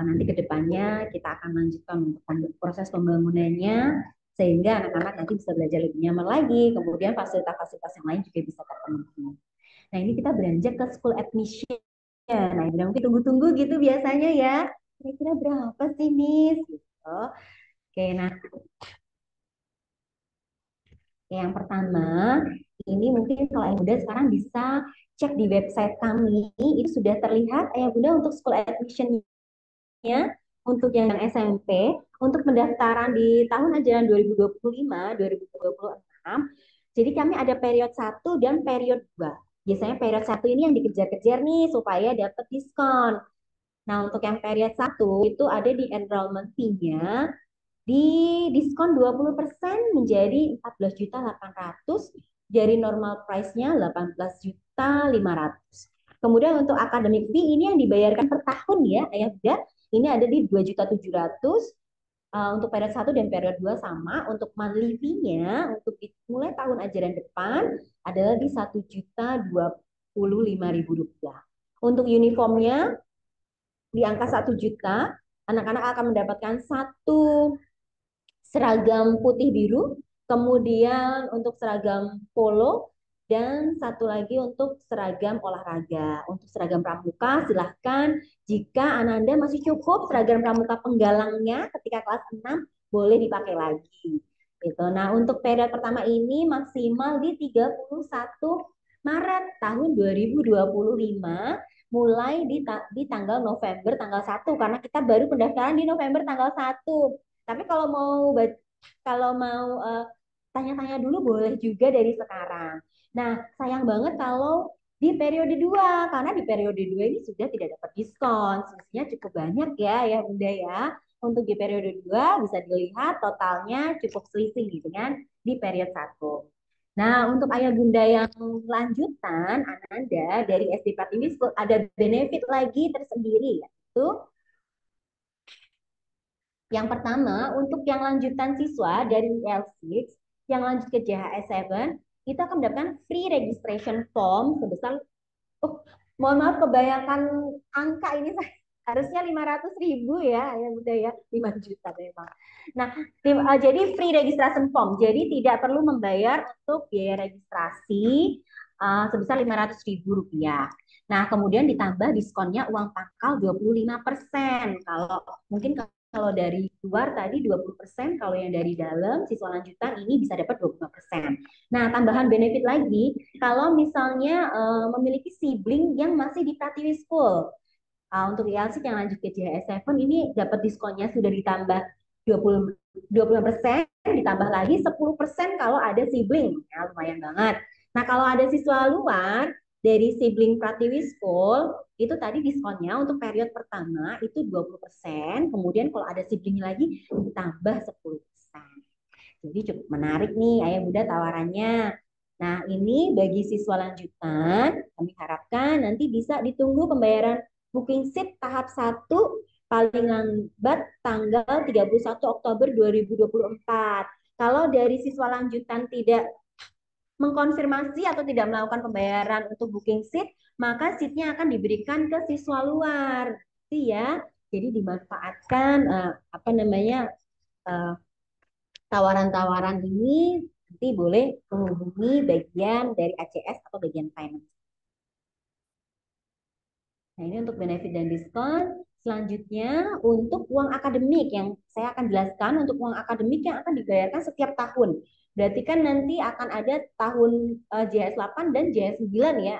Speaker 2: nanti ke depannya kita akan lanjutkan untuk proses pembangunannya sehingga anak-anak nanti bisa belajar lebih nyaman lagi. Kemudian fasilitas-fasilitas yang lain juga bisa terpenuhi. Nah ini kita beranjak ke school admission. Nah ini mungkin tunggu-tunggu gitu biasanya ya. Kira-kira berapa sih Miss? Gitu. Oke, nah yang pertama, ini mungkin kalau Ayah Bunda sekarang bisa cek di website kami, itu sudah terlihat Ayah Bunda untuk school admission-nya untuk yang SMP, untuk pendaftaran di tahun ajaran 2025-2026. Jadi kami ada period satu dan period 2. Biasanya period satu ini yang dikejar-kejar nih supaya dapat diskon. Nah, untuk yang period satu itu ada di enrollment fee-nya di diskon 20% menjadi 14.800 dari normal price-nya 18.500. Kemudian untuk akademik fee ini yang dibayarkan per tahun ya, Ayah Bunda, ini ada di 2.700.000 untuk periode satu dan periode 2 sama. Untuk monthly fee-nya untuk mulai tahun ajaran depan adalah di 1.025.000 rupiah. Untuk uniformnya di angka 1 juta, anak-anak akan mendapatkan satu seragam putih biru, kemudian untuk seragam polo, dan satu lagi untuk seragam olahraga. Untuk seragam pramuka, silahkan jika Ananda masih cukup seragam pramuka penggalangnya ketika kelas 6 boleh dipakai lagi. Gitu. Nah, untuk periode pertama ini maksimal di 31 Maret tahun 2025 mulai di tanggal November tanggal 1 karena kita baru pendaftaran di November tanggal 1. Tapi kalau mau tanya-tanya dulu boleh juga dari sekarang. Nah, sayang banget kalau di periode 2 karena di periode 2 ini sudah tidak dapat diskon. Selisihnya cukup banyak ya, ya Bunda ya. Untuk di periode 2 bisa dilihat totalnya cukup selisih gitu kan di periode satu. Nah, untuk ayah bunda yang lanjutan, Ananda dari SD Pratiwi School ada benefit lagi tersendiri, yaitu yang pertama, untuk yang lanjutan siswa dari L6 yang lanjut ke JHS 7, kita akan mendapatkan free registration form sebesar, oh, mohon maaf kebanyakan angka ini saya harusnya 500.000 ya, ya Bunda ya, 5 juta memang. Nah, jadi free registration form, jadi tidak perlu membayar untuk biaya registrasi sebesar 500.000 rupiah. Nah, kemudian ditambah diskonnya uang pangkal 25%. Kalau mungkin kalau dari luar tadi 20%, kalau yang dari dalam siswa lanjutan ini bisa dapat 25%. Nah, tambahan benefit lagi, kalau misalnya memiliki sibling yang masih di Pratiwi School. Untuk IELTS yang lanjut ke JHS 7 ini dapat diskonnya sudah ditambah 20% ditambah lagi 10% kalau ada sibling. Ya, lumayan banget. Nah, kalau ada siswa luar dari sibling Pratiwi School, itu tadi diskonnya untuk periode pertama itu 20%, kemudian kalau ada sibling lagi ditambah 10%. Jadi cukup menarik nih Ayah Bunda tawarannya. Nah, ini bagi siswa lanjutan, kami harapkan nanti bisa ditunggu pembayaran booking seat tahap satu paling lambat tanggal 31 Oktober 2024. Kalau dari siswa lanjutan tidak mengkonfirmasi atau tidak melakukan pembayaran untuk booking seat, maka seatnya akan diberikan ke siswa luar. Ya, jadi dimanfaatkan apa namanya tawaran-tawaran ini nanti boleh menghubungi bagian dari ACS atau bagian finance. Nah, ini untuk benefit dan diskon. Selanjutnya, untuk uang akademik yang saya akan jelaskan untuk uang akademik yang akan dibayarkan setiap tahun. Berarti kan nanti akan ada tahun JS 8 dan JS 9 ya.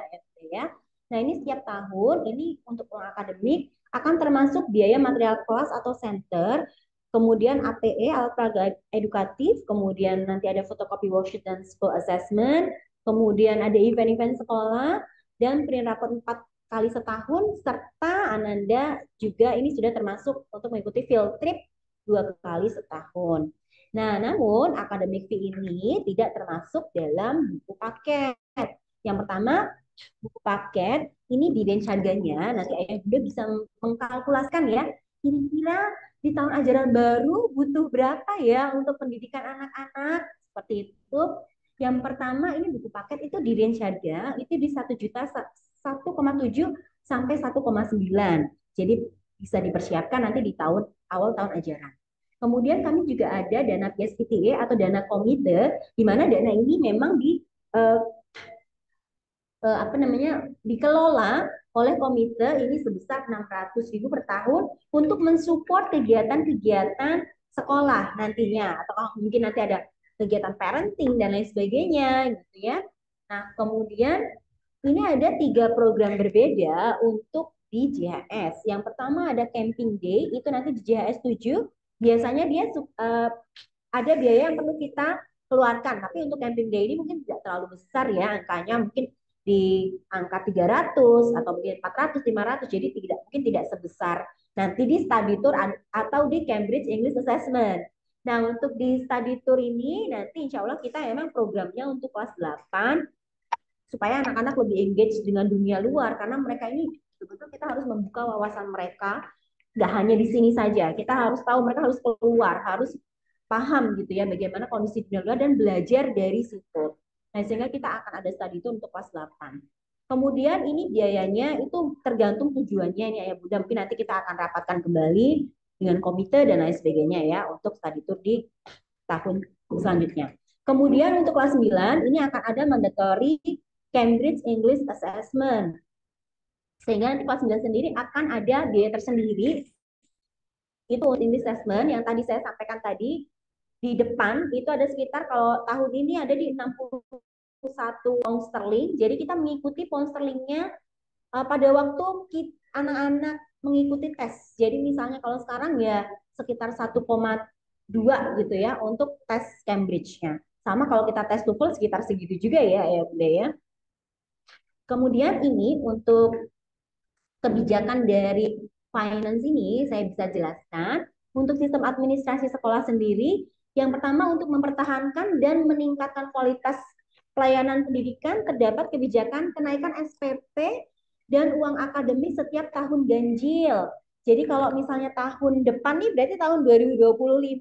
Speaker 2: Ya. Nah, ini setiap tahun, ini untuk uang akademik akan termasuk biaya material kelas atau center, kemudian APE, alat peraga edukatif, kemudian nanti ada fotokopi worksheet dan school assessment, kemudian ada event-event sekolah, dan print raport 4 kali setahun, serta Ananda juga ini sudah termasuk untuk mengikuti field trip 2 kali setahun. Nah, namun akademik fee ini tidak termasuk dalam buku paket. Yang pertama, buku paket ini di range harganya, nanti Ayah Bunda bisa mengkalkulaskan ya, kira-kira di tahun ajaran baru butuh berapa ya untuk pendidikan anak-anak, seperti itu. Yang pertama ini buku paket itu di range harga itu di 1,7 sampai 1,9. Jadi bisa dipersiapkan nanti di awal tahun ajaran. Kemudian kami juga ada dana PSPTA atau dana komite, di mana dana ini memang eh, apa namanya dikelola oleh komite ini sebesar 600.000 per tahun untuk mensupport kegiatan-kegiatan sekolah nantinya atau mungkin nanti ada kegiatan parenting dan lain sebagainya gitu ya. Nah, kemudian ini ada 3 program berbeda untuk di JHS. Yang pertama ada camping day, itu nanti di JHS 7. Biasanya dia ada biaya yang perlu kita keluarkan, tapi untuk camping day ini mungkin tidak terlalu besar ya angkanya, mungkin di angka 300 atau mungkin 400, 500, jadi mungkin tidak sebesar nanti di study tour atau di Cambridge English Assessment. Nah, untuk di study tour ini nanti insya Allah kita memang programnya untuk kelas 8 supaya anak-anak lebih engage dengan dunia luar karena mereka ini betul-betul kita harus membuka wawasan mereka nggak hanya di sini saja kita harus tahu mereka harus keluar harus paham gitu ya bagaimana kondisi dunia luar dan belajar dari situ. Nah, sehingga kita akan ada studi itu untuk kelas 8. Kemudian ini biayanya itu tergantung tujuannya ini ya Bunda, mungkin nanti kita akan rapatkan kembali dengan komite dan lain sebagainya ya untuk studi tour di tahun selanjutnya. Kemudian untuk kelas 9 ini akan ada mandatory Cambridge English Assessment. Sehingga nanti kelas 9 sendiri akan ada biaya tersendiri. Itu English Assessment yang tadi saya sampaikan tadi. Di depan itu ada sekitar kalau tahun ini ada di 61 pound sterling. Jadi kita mengikuti pound sterlingnya pada waktu anak-anak mengikuti tes. Jadi misalnya kalau sekarang ya sekitar 1,2 gitu ya untuk tes Cambridge-nya. Sama kalau kita tes TOEFL sekitar segitu juga ya Bunda ya. Kemudian ini untuk kebijakan dari finance ini saya bisa jelaskan. Untuk sistem administrasi sekolah sendiri, yang pertama untuk mempertahankan dan meningkatkan kualitas pelayanan pendidikan, terdapat kebijakan kenaikan SPP dan uang akademik setiap tahun ganjil. Jadi kalau misalnya tahun depan nih berarti tahun 2025,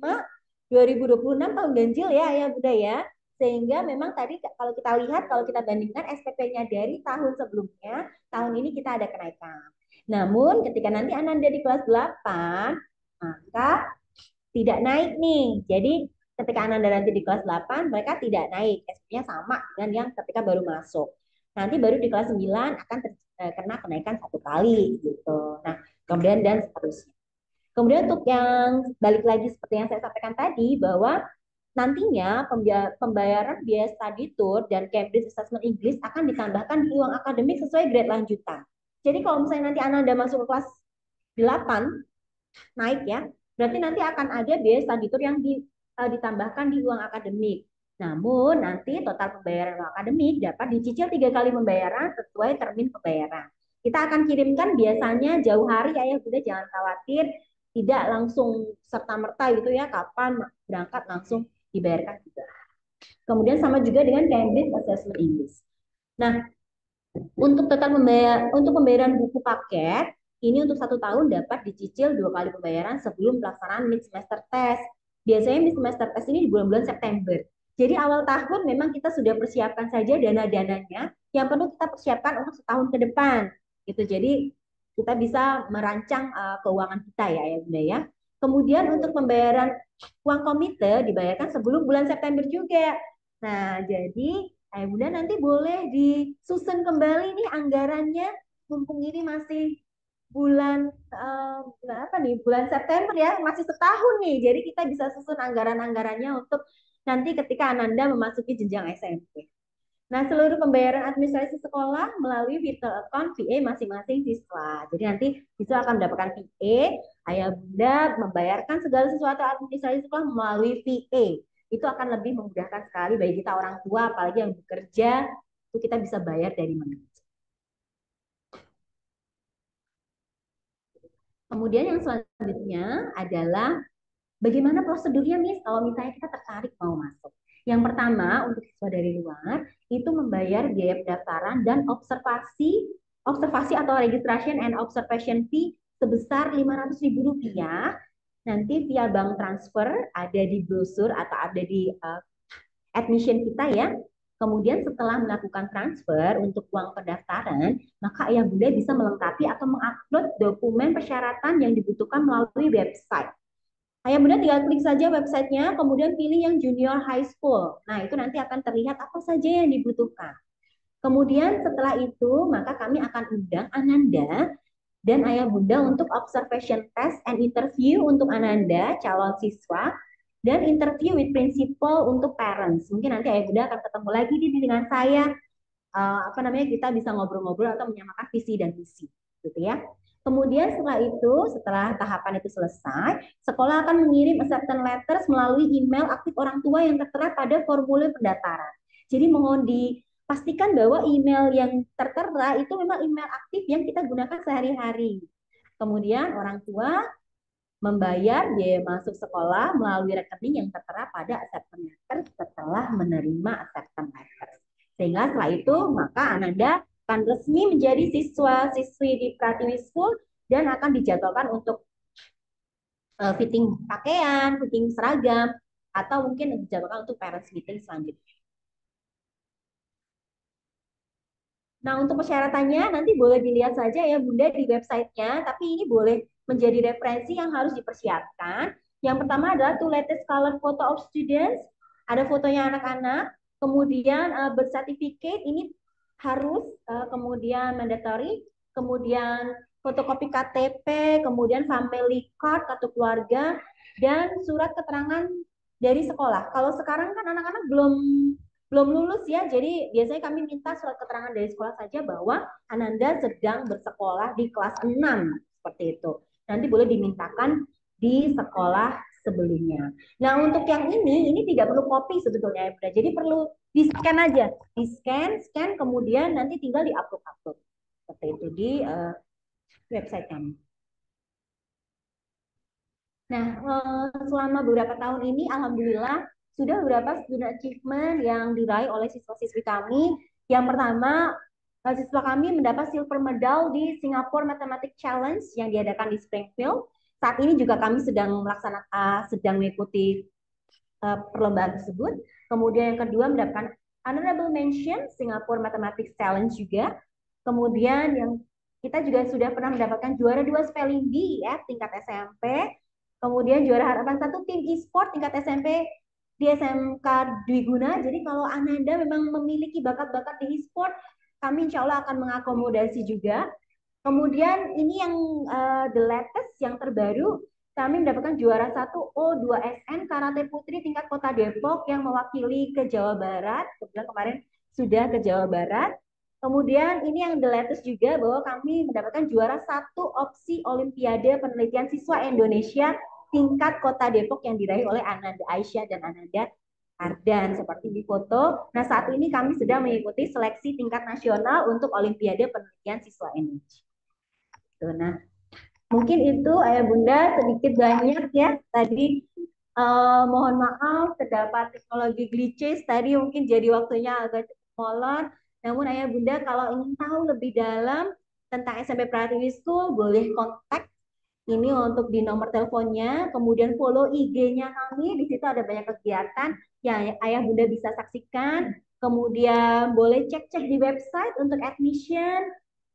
Speaker 2: 2026 tahun ganjil ya Bunda ya. Sehingga memang tadi kalau kita lihat, kalau kita bandingkan SPP-nya dari tahun sebelumnya, tahun ini kita ada kenaikan. Namun ketika nanti Ananda di kelas 8, maka tidak naik nih. Jadi ketika Ananda nanti di kelas 8, mereka tidak naik. SP-nya sama dengan yang ketika baru masuk. Nanti baru di kelas 9 akan kena kenaikan 1 kali gitu. Nah, kemudian dan seterusnya. Kemudian untuk yang balik lagi seperti yang saya sampaikan tadi bahwa nantinya pembayaran biaya study tour dan Cambridge Assessment English akan ditambahkan di uang akademik sesuai grade lanjutan. Jadi kalau misalnya nanti Anda masuk ke kelas 8 naik ya, berarti nanti akan ada biaya study tour yang ditambahkan di uang akademik. Namun nanti total pembayaran uang akademik dapat dicicil 3 kali pembayaran sesuai termin pembayaran. Kita akan kirimkan biasanya jauh hari ya Bunda, jangan khawatir tidak langsung serta-merta gitu ya, kapan berangkat langsung dibayarkan juga. Kemudian sama juga dengan Cambridge Assessment English. Nah, untuk pembayaran buku paket ini untuk 1 tahun dapat dicicil 2 kali pembayaran sebelum pelaksanaan mid semester test. Biasanya mid semester test ini di bulan-bulan September. Jadi awal tahun memang kita sudah persiapkan saja dana-dananya yang perlu kita persiapkan untuk setahun ke depan. Gitu. Jadi kita bisa merancang keuangan kita ya Bunda ya. Kemudian untuk pembayaran uang komite dibayarkan sebelum bulan September juga. Nah, jadi Bunda nanti boleh disusun kembali nih anggarannya, mumpung ini masih bulan apa nih? Bulan September ya, masih setahun nih. Jadi kita bisa susun anggaran-anggarannya untuk nanti ketika Ananda memasuki jenjang SMP. Nah, seluruh pembayaran administrasi sekolah melalui virtual account VA masing-masing siswa. Jadi nanti siswa akan mendapatkan VA, ayah bunda membayarkan segala sesuatu administrasi sekolah melalui VA. Itu akan lebih memudahkan sekali bagi kita orang tua, apalagi yang bekerja, itu kita bisa bayar dari mana. Kemudian yang selanjutnya adalah bagaimana prosedurnya, Miss, kalau misalnya kita tertarik mau masuk. Yang pertama, untuk siswa dari luar, itu membayar biaya pendaftaran dan observasi atau registration and observation fee sebesar Rp500.000. Nanti via bank transfer ada di brosur atau ada di admission kita ya. Kemudian setelah melakukan transfer untuk uang pendaftaran, maka ayah bunda bisa melengkapi atau mengupload dokumen persyaratan yang dibutuhkan melalui website. Ayah bunda tinggal klik saja websitenya, kemudian pilih yang junior high school. Nah, itu nanti akan terlihat apa saja yang dibutuhkan. Kemudian setelah itu, maka kami akan undang Ananda dan ayah bunda untuk observation test and interview untuk Ananda, calon siswa, dan interview with principal untuk parents. Mungkin nanti ayah bunda akan ketemu lagi dengan saya, apa namanya, kita bisa ngobrol-ngobrol atau menyamakan visi dan misi, gitu ya. Kemudian setelah itu, setelah tahapan itu selesai, sekolah akan mengirim acceptance letters melalui email aktif orang tua yang tertera pada formulir pendaftaran. Jadi mohon dipastikan bahwa email yang tertera itu memang email aktif yang kita gunakan sehari-hari. Kemudian orang tua membayar biaya masuk sekolah melalui rekening yang tertera pada acceptance letter setelah menerima acceptance letter. Sehingga setelah itu, maka Ananda akan resmi menjadi siswa-siswi di Pratiwi School dan akan dijadwalkan untuk fitting pakaian, fitting seragam, atau mungkin dijadwalkan untuk parents meeting selanjutnya. Nah, untuk persyaratannya nanti boleh dilihat saja ya Bunda di websitenya, tapi ini boleh menjadi referensi yang harus dipersiapkan. Yang pertama adalah two latest color photo of students, ada fotonya anak-anak, kemudian birth certificate ini harus, kemudian mandatory, kemudian fotokopi KTP, kemudian family card kartu keluarga, dan surat keterangan dari sekolah. Kalau sekarang kan anak-anak belum belum lulus ya, jadi biasanya kami minta surat keterangan dari sekolah saja bahwa Ananda sedang bersekolah di kelas 6, seperti itu. Nanti boleh dimintakan di sekolah sebelumnya. Nah, untuk yang ini tidak perlu copy sebetulnya ya, Bunda. Jadi perlu di-scan aja. Di-scan, kemudian nanti tinggal di-upload. Seperti itu di website kami. Nah, selama beberapa tahun ini, alhamdulillah, sudah beberapa student achievement yang diraih oleh siswa-siswi kami. Yang pertama, siswa kami mendapat silver medal di Singapore Mathematics Challenge yang diadakan di Springfield. Saat ini juga kami sedang mengikuti perlombaan tersebut. Kemudian yang kedua mendapatkan honorable mention Singapore Mathematics Challenge juga. Kemudian yang kita juga sudah pernah mendapatkan juara 2 spelling bee ya tingkat SMP. Kemudian juara harapan 1 tim e-sport tingkat SMP di SMK Dwi Guna. Jadi kalau Ananda memang memiliki bakat-bakat di e-sport, kami insya Allah akan mengakomodasi juga. Kemudian ini yang the latest, yang terbaru, kami mendapatkan juara 1 O2SN Karate Putri tingkat Kota Depok yang mewakili ke Jawa Barat. Kebetulan kemarin sudah ke Jawa Barat. Kemudian ini yang the latest juga, bahwa kami mendapatkan juara 1 opsi Olimpiade Penelitian Siswa Indonesia tingkat Kota Depok yang diraih oleh Ananda Aisyah dan Ananda Ardan, seperti di foto. Nah, saat ini kami sedang mengikuti seleksi tingkat nasional untuk Olimpiade Penelitian Siswa Indonesia. Nah, mungkin itu ayah bunda sedikit banyak ya tadi. Mohon maaf terdapat teknologi glitches tadi, mungkin jadi waktunya agak molor. Namun ayah bunda kalau ingin tahu lebih dalam tentang SMP Pratiwi School, boleh kontak ini untuk di nomor teleponnya, kemudian follow IG-nya kami, di situ ada banyak kegiatan yang ayah bunda bisa saksikan. Kemudian boleh cek-cek di website untuk admission.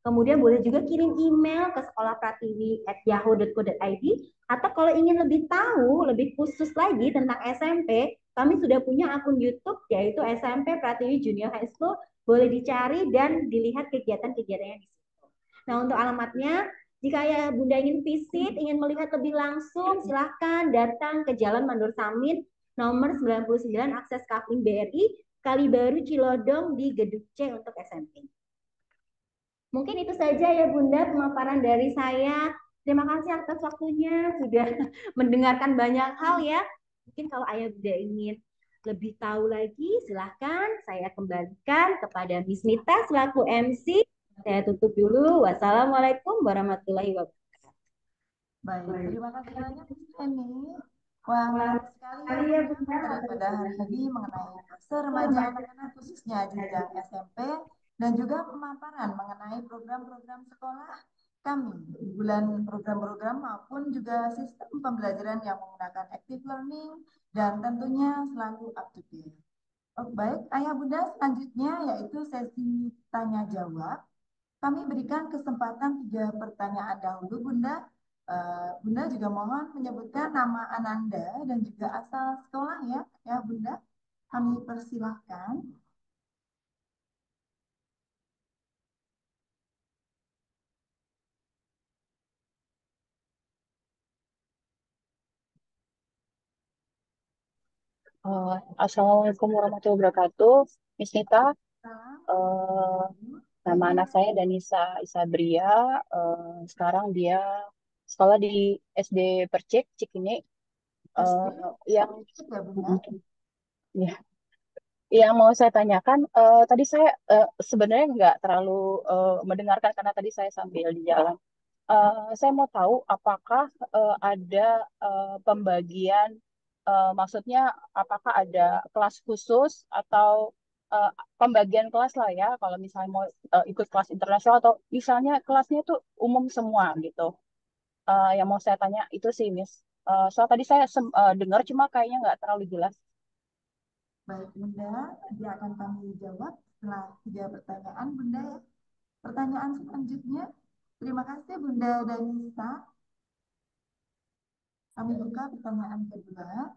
Speaker 2: Kemudian boleh juga kirim email ke sekolahpratiwi@yahoo.co.id, atau kalau ingin lebih tahu, lebih khusus lagi tentang SMP, kami sudah punya akun YouTube yaitu SMP Pratiwi Junior High School. Boleh dicari dan dilihat kegiatan-kegiatannya di situ. Nah, untuk alamatnya, jika ya Bunda ingin visit, ingin melihat lebih langsung, silahkan datang ke Jalan Mandur Samin, nomor 99, akses Kavling BRI, Kalibaru, Cilodong, di Gedung C untuk SMP. Mungkin itu saja ya Bunda pemaparan dari saya. Terima kasih atas waktunya, sudah mendengarkan banyak hal ya. Mungkin kalau Ayah Bunda ingin lebih tahu lagi, silahkan saya kembalikan kepada Miss Nita selaku MC. Saya tutup dulu. Wassalamualaikum warahmatullahi wabarakatuh.
Speaker 1: Baik, terima kasih banyak Miss Eni. Wah, menarik sekali ya Bunda materi pada hari ini mengenai fase remaja anak-anak khususnya jenjang SMP dan juga pemaparan mengenai program-program sekolah kami, bulan program-program maupun juga sistem pembelajaran yang menggunakan active learning dan tentunya selalu up to date. Oh, baik, Ayah Bunda, selanjutnya yaitu sesi tanya jawab. Kami berikan kesempatan 3 pertanyaan dahulu, Bunda. Bunda juga mohon menyebutkan nama Ananda dan juga asal sekolah ya Bunda. Kami persilahkan.
Speaker 3: Assalamualaikum warahmatullahi wabarakatuh. Miss Nita,
Speaker 1: Salam.
Speaker 3: eh,
Speaker 1: Baik
Speaker 3: nama anak
Speaker 1: Bunda,
Speaker 3: saya Danisa Isabria. Sekarang dia sekolah di SD Percik, Cikini.
Speaker 1: SD,
Speaker 3: Yang
Speaker 1: ya Bunda.
Speaker 3: ya, yang mau saya tanyakan, tadi saya sebenarnya nggak terlalu mendengarkan karena tadi saya sambil di jalan. Saya mau tahu apakah ada pembagian, maksudnya apakah ada kelas khusus atau eh, pembagian kelas lah ya, kalau misalnya mau ikut kelas internasional atau misalnya kelasnya itu umum semua gitu. Yang mau saya tanya itu sih, Miss. Soal tadi saya dengar cuma kayaknya nggak terlalu jelas.
Speaker 1: Baik Bunda, nanti akan kami jawab setelah 3 pertanyaan Bunda ya. Pertanyaan selanjutnya, terima kasih Bunda Danisa. Kami buka pertanyaan kedua.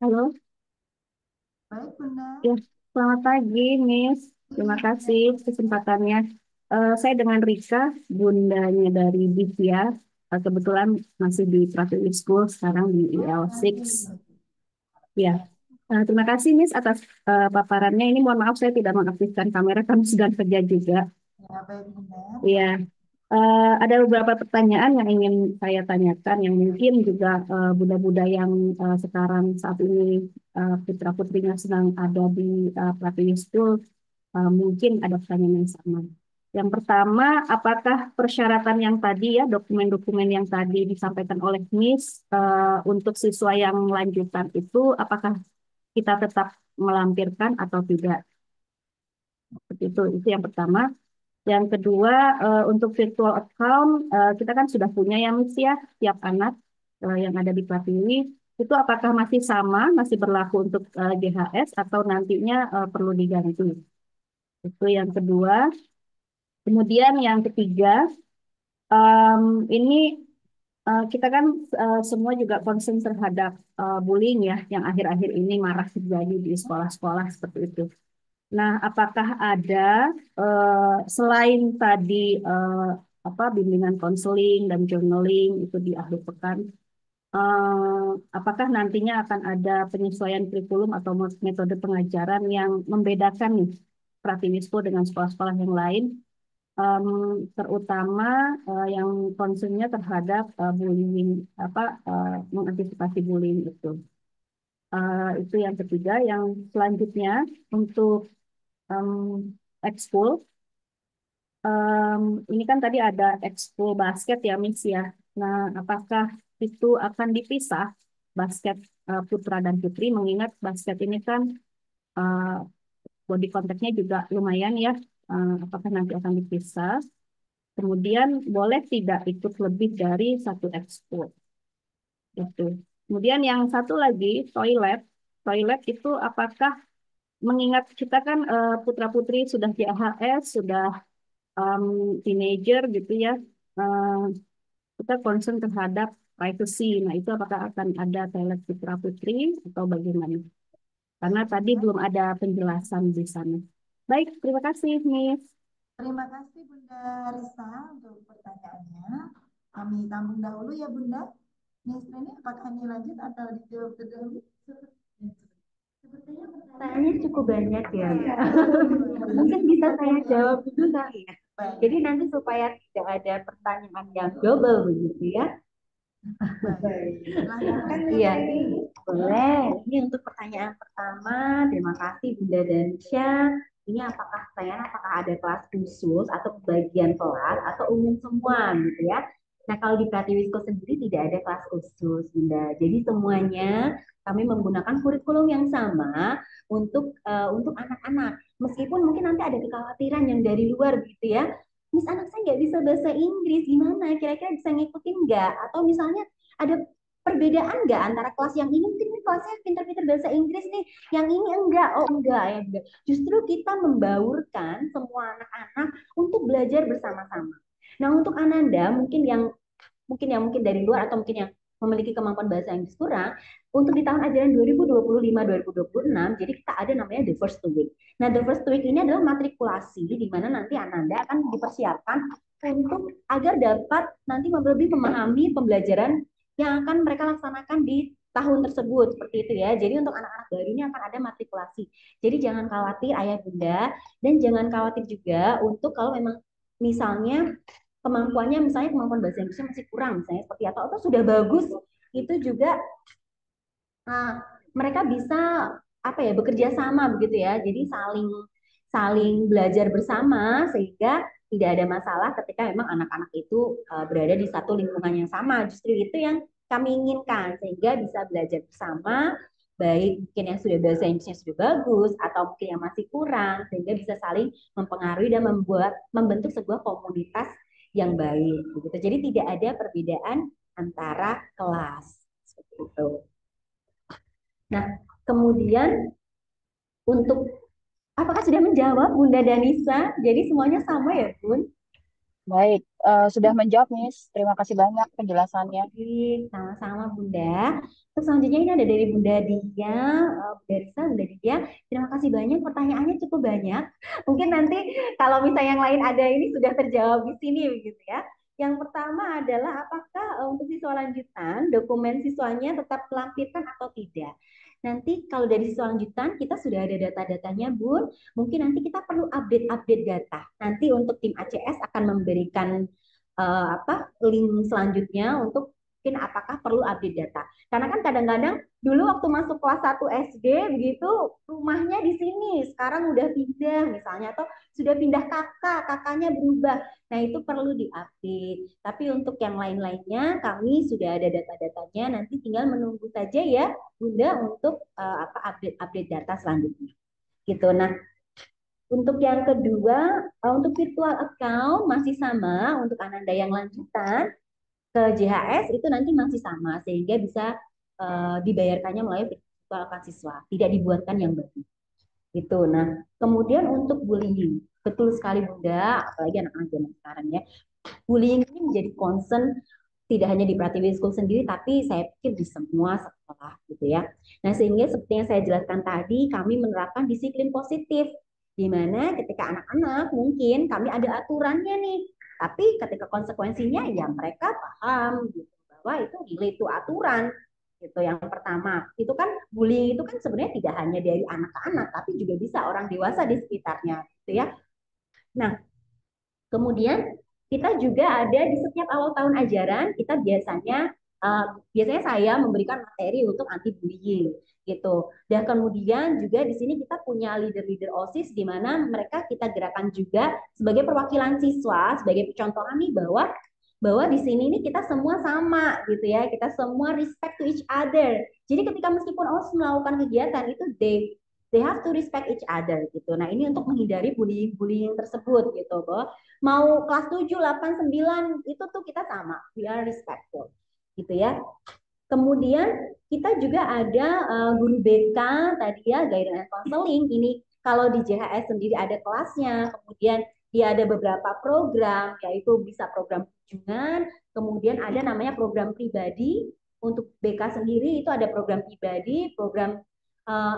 Speaker 4: Halo,
Speaker 1: Baik Bunda.
Speaker 4: ya, selamat pagi, Miss. Terima kasih kesempatannya. Saya dengan Rika, bundanya dari Divya. Kebetulan masih di Private School, sekarang di IL6. Ya, terima kasih, Miss, atas paparannya. Ini mohon maaf, saya tidak mengaktifkan kamera, kami sedang kerja juga.
Speaker 1: Ya, baik Bunda.
Speaker 4: Ya, ada beberapa pertanyaan yang ingin saya tanyakan, yang mungkin juga Bunda-Bunda yang sekarang saat ini putra-putrinya sedang ada di Pratiwi School, mungkin ada pertanyaan yang sama. Yang pertama, apakah persyaratan yang tadi ya, dokumen-dokumen yang tadi disampaikan oleh Miss untuk siswa yang lanjutan itu, apakah kita tetap melampirkan atau tidak? Seperti itu yang pertama. Yang kedua, untuk virtual account, kita kan sudah punya ya, Miss ya, tiap anak yang ada di Pratiwi. Itu apakah masih sama, masih berlaku untuk GHS atau nantinya perlu diganti? Itu yang kedua. Kemudian yang ketiga, ini kita kan semua juga concern terhadap bullying ya, yang akhir-akhir ini marak terjadi di sekolah-sekolah seperti itu. Nah, apakah ada selain tadi bimbingan konseling dan journaling itu di akhir pekan, apakah nantinya akan ada penyesuaian kurikulum atau metode pengajaran yang membedakan nih Pratiwispo dengan sekolah-sekolah yang lain, em, terutama yang concernnya terhadap bullying, mengantisipasi bullying itu. Itu yang ketiga. Yang selanjutnya untuk em, ekskul. Em, ini kan tadi ada ekskul basket ya, Miss ya. Nah, apakah itu akan dipisah basket putra dan putri? Mengingat basket ini kan eh, body contactnya juga lumayan ya. Apakah nanti akan dipisah? Kemudian boleh tidak ikut lebih dari satu ekskul? Itu. Kemudian yang satu lagi toilet. Toilet itu apakah mengingat kita kan putra-putri sudah JHS, sudah um, teenager gitu ya, uh, kita concern terhadap privacy. Nah, itu apakah akan ada toilet putra putri atau bagaimana? Karena
Speaker 1: Baik
Speaker 4: tadi
Speaker 1: Bunda.
Speaker 4: belum ada penjelasan di sana. Baik, terima kasih, Miss.
Speaker 1: Terima kasih Bunda Risa untuk pertanyaannya. Kami tampung dahulu ya Bunda. Miss ini apakah ini lanjut atau dijawab terdahulu? Sepertinya
Speaker 2: Pertanyaannya
Speaker 1: pertanyaannya
Speaker 2: cukup banyak ya.
Speaker 1: banyak.
Speaker 2: Mungkin bisa saya jawab dulu kali ya.
Speaker 1: Baik,
Speaker 2: Jadi nanti supaya tidak ada pertanyaan yang double begitu ya.
Speaker 1: baik. Silahkan
Speaker 2: Iya, boleh. Ini untuk pertanyaan pertama, terima kasih Bunda Dansya. Ini apakah ada kelas khusus atau bagian kelas atau umum semua gitu ya? Nah, kalau di Pratiwisko sendiri tidak ada kelas khusus, Bunda. Jadi semuanya kami menggunakan kurikulum yang sama untuk anak-anak. Meskipun mungkin nanti ada kekhawatiran yang dari luar gitu ya. Anak saya nggak bisa bahasa Inggris, gimana? Kira-kira bisa ngikutin nggak? Atau misalnya ada perbedaan nggak antara kelas yang ini mungkin ini kelasnya pintar-pintar bahasa Inggris nih, yang ini enggak, oh enggak ya enggak. Justru kita membaurkan semua anak-anak untuk belajar bersama-sama. Nah untuk Ananda mungkin dari luar atau mungkin yang memiliki kemampuan bahasa Inggris kurang, untuk di tahun ajaran 2025-2026, jadi kita ada namanya the first week. Nah, the first week ini adalah matrikulasi di mana nanti Ananda akan dipersiapkan untuk agar dapat nanti lebih memahami pembelajaran yang akan mereka laksanakan di tahun tersebut seperti itu ya. Jadi untuk anak-anak baru ini akan ada matrikulasi. Jadi jangan khawatir ayah bunda dan jangan khawatir juga untuk kalau memang misalnya kemampuannya misalnya kemampuan bahasa Inggrisnya masih kurang misalnya seperti atau sudah bagus itu juga mereka bisa apa ya bekerja sama begitu ya jadi saling saling belajar bersama sehingga tidak ada masalah ketika memang anak-anak itu berada di satu lingkungan yang sama justru itu yang kami inginkan sehingga bisa belajar bersama baik mungkin yang sudah bahasa Inggrisnya sudah bagus atau mungkin yang masih kurang sehingga bisa saling mempengaruhi dan membentuk sebuah komunitas yang baik begitu. Jadi tidak ada perbedaan antara kelas seperti itu. Nah, kemudian untuk apakah sudah menjawab Bunda Danisa? Jadi semuanya sama ya, Bun?
Speaker 3: Baik, sudah menjawab, Miss. Terima kasih banyak penjelasannya.
Speaker 2: Baik, sama-sama Bunda. Terus selanjutnya ini ada dari Bunda Dia, Bunda Risa, Bunda Dia. Terima kasih banyak, pertanyaannya cukup banyak. Mungkin nanti kalau misalnya yang lain ada ini sudah terjawab di sini begitu ya. Yang pertama adalah apakah untuk siswa lanjutan dokumen siswanya tetap terlampirkan atau tidak? Nanti kalau dari siswa lanjutan kita sudah ada data-datanya, Bun. Mungkin nanti kita perlu update-update data. Nanti untuk tim ACS akan memberikan link selanjutnya untuk mungkin apakah perlu update data. Karena kan kadang-kadang dulu waktu masuk kelas 1 SD begitu rumahnya di sini, sekarang udah pindah misalnya atau sudah pindah kakaknya berubah. Nah, itu perlu diupdate. Tapi untuk yang lain-lainnya kami sudah ada data-datanya, nanti tinggal menunggu saja ya Bunda untuk update data selanjutnya. Gitu. Nah, untuk yang kedua, untuk virtual account masih sama untuk Ananda yang lanjutan ke JHS itu nanti masih sama sehingga bisa dibayarkannya melalui virtual account siswa, tidak dibuatkan yang baru. Itu. Nah, kemudian untuk bullying, betul sekali Bunda, apalagi anak-anak zaman sekarang ya. Bullying ini menjadi concern tidak hanya di Pratiwi School sendiri, tapi saya pikir di semua sekolah gitu ya. Nah, sehingga seperti yang saya jelaskan tadi, kami menerapkan disiplin positif, di mana ketika anak-anak mungkin kami ada aturannya nih, tapi ketika konsekuensinya ya mereka paham gitu bahwa itu relate to aturan gitu. Yang pertama itu kan bullying itu kan sebenarnya tidak hanya dari anak ke anak, tapi juga bisa orang dewasa di sekitarnya gitu ya. Nah, kemudian kita juga ada di setiap awal tahun ajaran, kita biasanya saya memberikan materi untuk anti bullying gitu. Dan kemudian juga di sini kita punya leader-leader OSIS di mana mereka kita gerakan juga sebagai perwakilan siswa, sebagai percontohan nih bahwa di sini nih kita semua sama gitu ya, kita semua respect to each other. Jadi ketika meskipun OSIS melakukan kegiatan itu they have to respect each other gitu. Nah, ini untuk menghindari bullying tersebut gitu, bahwa mau kelas 7, 8, 9 itu tuh kita sama, we are respectful gitu ya. Kemudian kita juga ada guru BK tadi ya, guidance and counseling. Ini kalau di JHS sendiri ada kelasnya, kemudian dia ada beberapa program, yaitu bisa program kunjungan, kemudian ada namanya program pribadi. Untuk BK sendiri itu ada program pribadi, program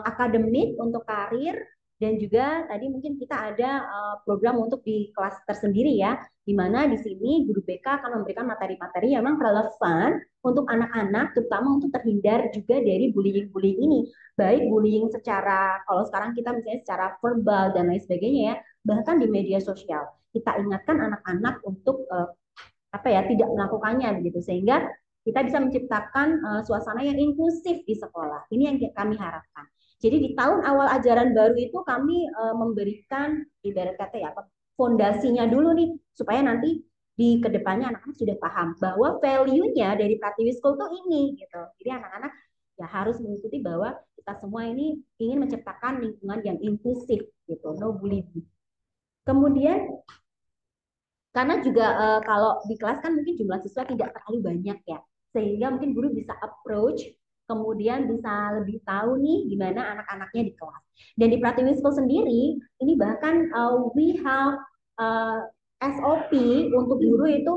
Speaker 2: akademik untuk karir, dan juga tadi mungkin kita ada program untuk di kelas tersendiri ya, di mana di sini guru BK akan memberikan materi-materi yang memang relevan untuk anak-anak, terutama untuk terhindar juga dari bullying-bullying ini. Baik bullying secara, kalau sekarang kita misalnya secara verbal dan lain sebagainya ya, bahkan di media sosial. Kita ingatkan anak-anak untuk tidak melakukannya begitu, sehingga kita bisa menciptakan suasana yang inklusif di sekolah. Ini yang kami harapkan. Jadi di tahun awal ajaran baru itu kami memberikan ibarat kata ya fondasinya dulu nih supaya nanti di kedepannya anak-anak sudah paham bahwa value-nya dari Pratiwi School tuh ini gitu. Jadi anak-anak ya harus mengikuti bahwa kita semua ini ingin menciptakan lingkungan yang inklusif gitu, no bullying. Kemudian karena juga kalau di kelas kan mungkin jumlah siswa tidak terlalu banyak ya, sehingga mungkin guru bisa approach, kemudian bisa lebih tahu nih gimana anak-anaknya di kelas. Dan di Pratiwi School sendiri, ini bahkan we have uh, SOP untuk guru itu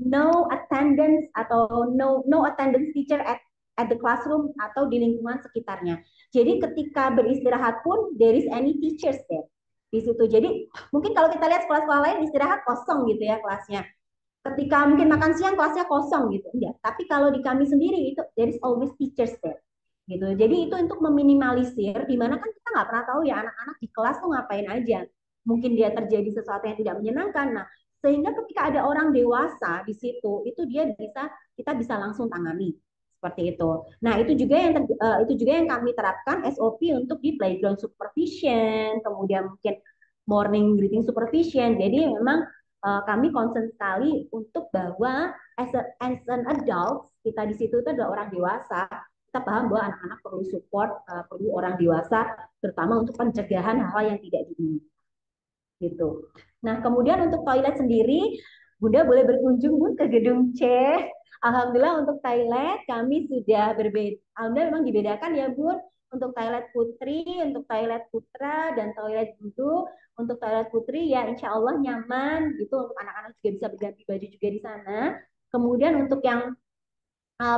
Speaker 2: no attendance atau no attendance teacher at the classroom atau di lingkungan sekitarnya. Jadi ketika beristirahat pun there is any teachers there di situ. Jadi mungkin kalau kita lihat sekolah-sekolah lain istirahat kosong gitu ya kelasnya. Ketika mungkin makan siang kelasnya kosong gitu. Enggak. Tapi kalau di kami sendiri itu there is always teachers there. Gitu. Jadi itu untuk meminimalisir di mana kan kita nggak pernah tahu ya anak-anak di kelas tuh ngapain aja. Mungkin dia terjadi sesuatu yang tidak menyenangkan. Nah, sehingga ketika ada orang dewasa di situ, itu dia bisa kita bisa langsung tangani seperti itu. Nah, itu juga yang kami terapkan SOP untuk di playground supervision, kemudian mungkin morning greeting supervision. Jadi memang kami concern sekali untuk bahwa as an adult kita di situ itu adalah orang dewasa, kita paham bahwa anak-anak perlu support, perlu orang dewasa, terutama untuk pencegahan hal-hal yang tidak diinginkan gitu. Nah, kemudian untuk toilet sendiri, Bunda boleh berkunjung Bun ke gedung C. Alhamdulillah untuk toilet kami sudah berbeda. Alhamdulillah memang dibedakan ya Bun. Untuk toilet putri, untuk toilet putra, dan toilet duduk. Untuk toilet putri ya insya Allah nyaman gitu. Untuk anak-anak juga bisa berganti baju juga di sana. Kemudian untuk yang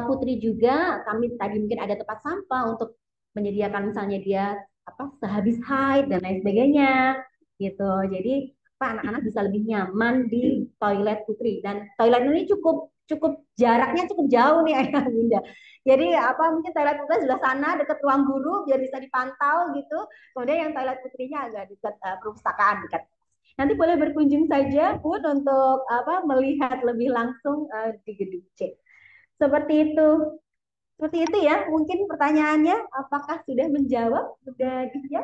Speaker 2: putri juga kami tadi mungkin ada tempat sampah untuk menyediakan misalnya dia apa sehabis haid dan lain sebagainya gitu. Jadi apa anak-anak bisa lebih nyaman di toilet putri dan toilet ini cukup cukup jaraknya cukup jauh nih ayah bunda. Jadi apa mungkin toilet putra sebelah sana dekat ruang guru biar bisa dipantau gitu. Kemudian yang toilet putrinya agak dekat perpustakaan dekat. Nanti boleh berkunjung saja Bun untuk apa melihat lebih langsung di gedung C. Seperti itu. Seperti itu ya. Mungkin pertanyaannya apakah sudah menjawab? Sudah dia?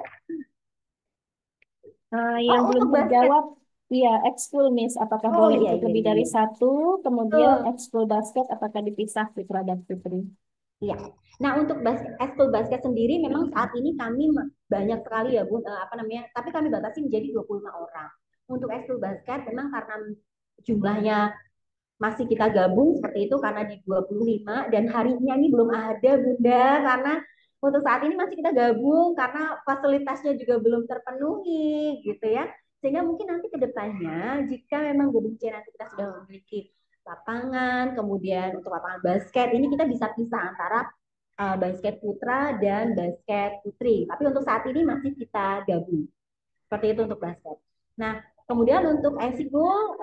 Speaker 4: Yang
Speaker 2: Oh,
Speaker 4: belum
Speaker 2: untuk basket.
Speaker 4: terjawab, ya ekskul Miss, apakah
Speaker 2: Oh
Speaker 4: boleh
Speaker 2: iya
Speaker 4: ikut
Speaker 2: iya
Speaker 4: lebih
Speaker 2: iya.
Speaker 4: dari
Speaker 2: Iya.
Speaker 4: satu? Kemudian
Speaker 2: Betul.
Speaker 4: ekskul basket, apakah dipisah putra dan putri?
Speaker 2: Iya. Nah, untuk eskul basket sendiri memang saat ini kami banyak sekali ya, Bu, apa namanya? Tapi kami batasi menjadi 25 orang. Untuk eskul basket memang karena jumlahnya masih kita gabung seperti itu karena di 25 dan harinya ini belum ada Bunda karena untuk saat ini masih kita gabung karena fasilitasnya juga belum terpenuhi gitu ya. Sehingga mungkin nanti ke depannya jika memang gedung C nanti kita sudah memiliki lapangan, kemudian untuk lapangan basket ini kita bisa pisah antara basket putra dan basket putri. Tapi untuk saat ini masih kita gabung. Seperti itu untuk basket. Nah, kemudian untuk ekskul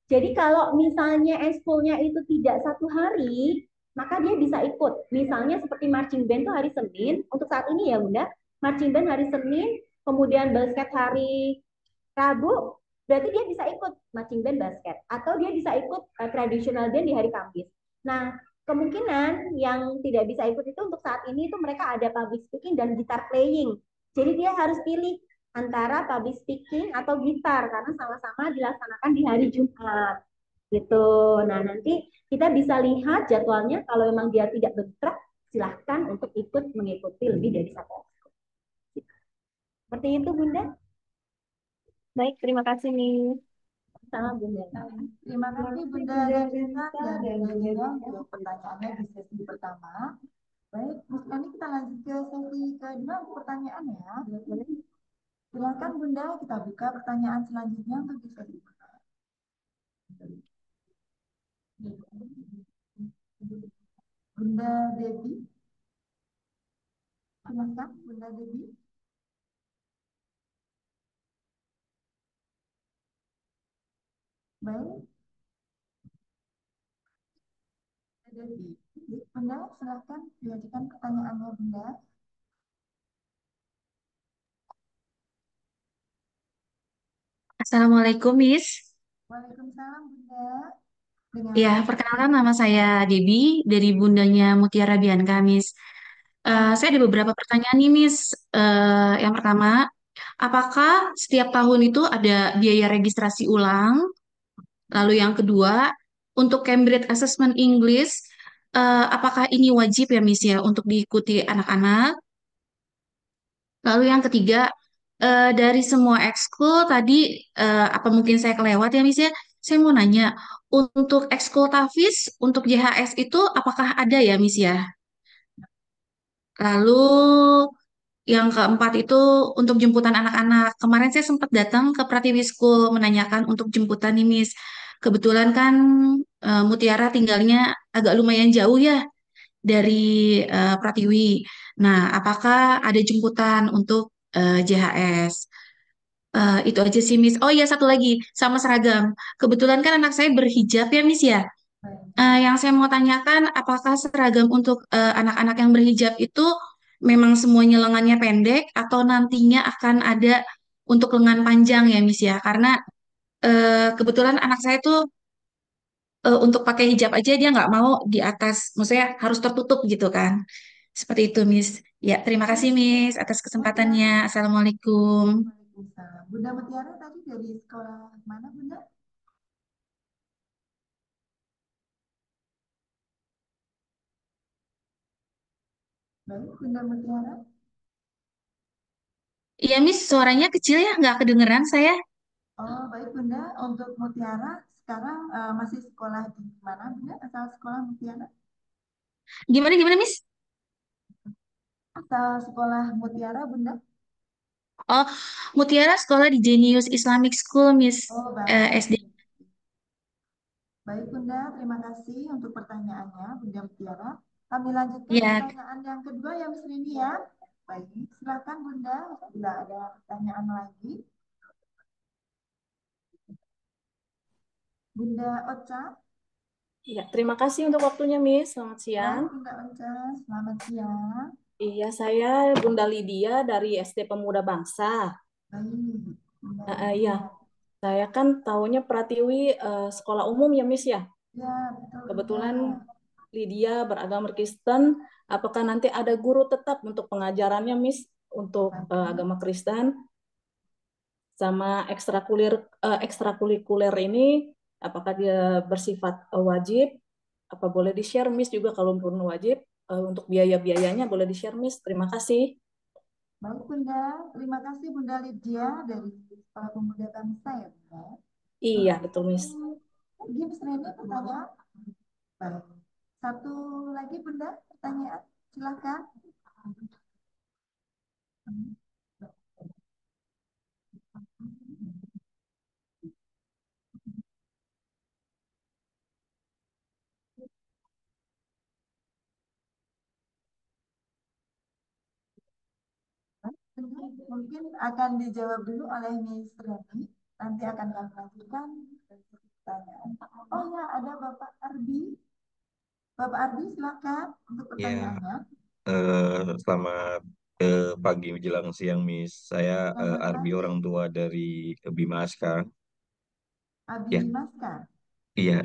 Speaker 2: jadi kalau misalnya ekskulnya itu tidak satu hari, maka dia bisa ikut. Misalnya seperti marching band itu hari Senin, untuk saat ini ya Bunda, marching band hari Senin, kemudian basket hari Rabu, berarti dia bisa ikut marching band basket. Atau dia bisa ikut traditional band di hari Kamis. Nah, kemungkinan yang tidak bisa ikut itu untuk saat ini itu mereka ada public speaking dan guitar playing. Jadi dia harus pilih antara public speaking atau gitar karena sama-sama dilaksanakan di hari Jumat gitu. Nah, nanti kita bisa lihat jadwalnya kalau memang dia tidak bentrok, silahkan untuk ikut mengikuti lebih dari satu ekskul. Seperti itu, Bunda.
Speaker 4: Baik, terima kasih Miss.
Speaker 2: Sama Bunda.
Speaker 1: Terima kasih Bunda Renita dan Bunda Dina untuk pertanyaannya di sesi pertama. Baik, sekarang kita lanjut ke sesi kedua untuk pertanyaan ya. Silakan Bunda, kita buka pertanyaan selanjutnya untuk di sesi pertama. Bunda Devi. Silakan Bunda Devi. Baik. Bunda Devi. Bunda, silakan diajukan pertanyaannya Bunda.
Speaker 5: Assalamualaikum, Miss.
Speaker 1: Waalaikumsalam Bunda. Dengan
Speaker 5: Ya, perkenalkan nama saya Debbie dari Bundanya Mutiara Bianca, Miss. Saya ada beberapa pertanyaan nih, Miss. Yang pertama, apakah setiap tahun itu ada biaya registrasi ulang? Lalu yang kedua, untuk Cambridge Assessment English, apakah ini wajib ya, Miss ya, untuk diikuti anak-anak? Lalu yang ketiga, dari semua ekskul tadi, apa mungkin saya kelewat ya, Miss ya? Saya mau nanya, untuk ekskul tafis, untuk JHS itu apakah ada ya, Miss ya? Lalu yang keempat itu untuk jemputan anak-anak. Kemarin saya sempat datang ke Pratiwi School menanyakan untuk jemputan nih, Miss. Kebetulan kan Mutiara tinggalnya agak lumayan jauh ya dari Pratiwi. Nah, apakah ada jemputan untuk JHS? Itu aja sih, Miss. Oh iya, satu lagi, sama seragam. Kebetulan kan anak saya berhijab ya, Miss ya.
Speaker 1: Baik.
Speaker 5: Yang saya mau tanyakan, apakah seragam untuk anak-anak yang berhijab itu memang semuanya lengannya pendek atau nantinya akan ada untuk lengan panjang ya, Miss ya? Karena kebetulan anak saya tuh untuk pakai hijab aja dia nggak mau di atas, maksudnya harus tertutup gitu kan. Seperti itu, Miss. Ya, terima kasih, Miss, atas
Speaker 1: Oh ya,
Speaker 5: kesempatannya. Assalamualaikum.
Speaker 1: Waalaikumsalam. Bunda Mutiara tadi dari sekolah mana, Bunda? Baik, Bunda Mutiara.
Speaker 5: Iya, Miss, suaranya kecil ya, nggak kedengeran saya.
Speaker 1: Oh, baik Bunda. Untuk Mutiara sekarang masih sekolah di mana, Bunda? Asal sekolah Mutiara?
Speaker 5: Gimana, gimana, Miss?
Speaker 1: Asal sekolah Mutiara, Bunda?
Speaker 5: Oh, Mutiara sekolah di Genius Islamic School, Miss.
Speaker 1: Oh, baik.
Speaker 5: SD.
Speaker 1: Baik Bunda, terima kasih untuk pertanyaannya, Bunda Mutiara. Kami lanjutkan
Speaker 5: Ya,
Speaker 1: pertanyaan yang kedua ya, Miss Rini ya. Baik, silakan Bunda, bila ada pertanyaan lagi. Bunda Ocha.
Speaker 3: Ya, terima kasih untuk waktunya, Miss. Selamat siang.
Speaker 1: Baik Bunda Ocha, selamat siang.
Speaker 3: Iya, saya Bunda Lydia dari SD Pemuda Bangsa.
Speaker 1: Baik, Bunda
Speaker 3: Iya,
Speaker 1: Lydia.
Speaker 3: saya kan tahunya Pratiwi sekolah umum ya, Miss ya.
Speaker 1: Ya, betul Bunda.
Speaker 3: Kebetulan Lydia beragama Kristen. Apakah nanti ada guru tetap untuk pengajarannya, Miss, untuk
Speaker 1: Baik.
Speaker 3: agama Kristen? Sama ekstrakurikuler ini, apakah dia bersifat wajib? Apa boleh di-share, Miss, juga kalau belum wajib? Untuk biaya-biayanya boleh di-share, Miss. Terima kasih.
Speaker 1: Baik Bunda, terima kasih Bunda Lydia dari Sekolah Pemuda Bangsa ya Bunda.
Speaker 3: Iya, betul, Miss.
Speaker 1: Lagi Miss Rini pertanyaan? Baik. Satu lagi Bunda, pertanyaan. Silakan. Mungkin akan dijawab dulu oleh Miss Reni. Nanti akan kami lanjutkan dari pertanyaan. Oh ya, ada Bapak Ardi. Bapak Ardi, silakan untuk
Speaker 6: Ya,
Speaker 1: pertanyaannya.
Speaker 6: selamat pagi menjelang siang, Miss. Saya
Speaker 1: Selamat
Speaker 6: Arbi,
Speaker 1: pagi,
Speaker 6: orang tua dari Bima Aska.
Speaker 1: Abi
Speaker 6: Ya,
Speaker 1: Maska.
Speaker 6: iya,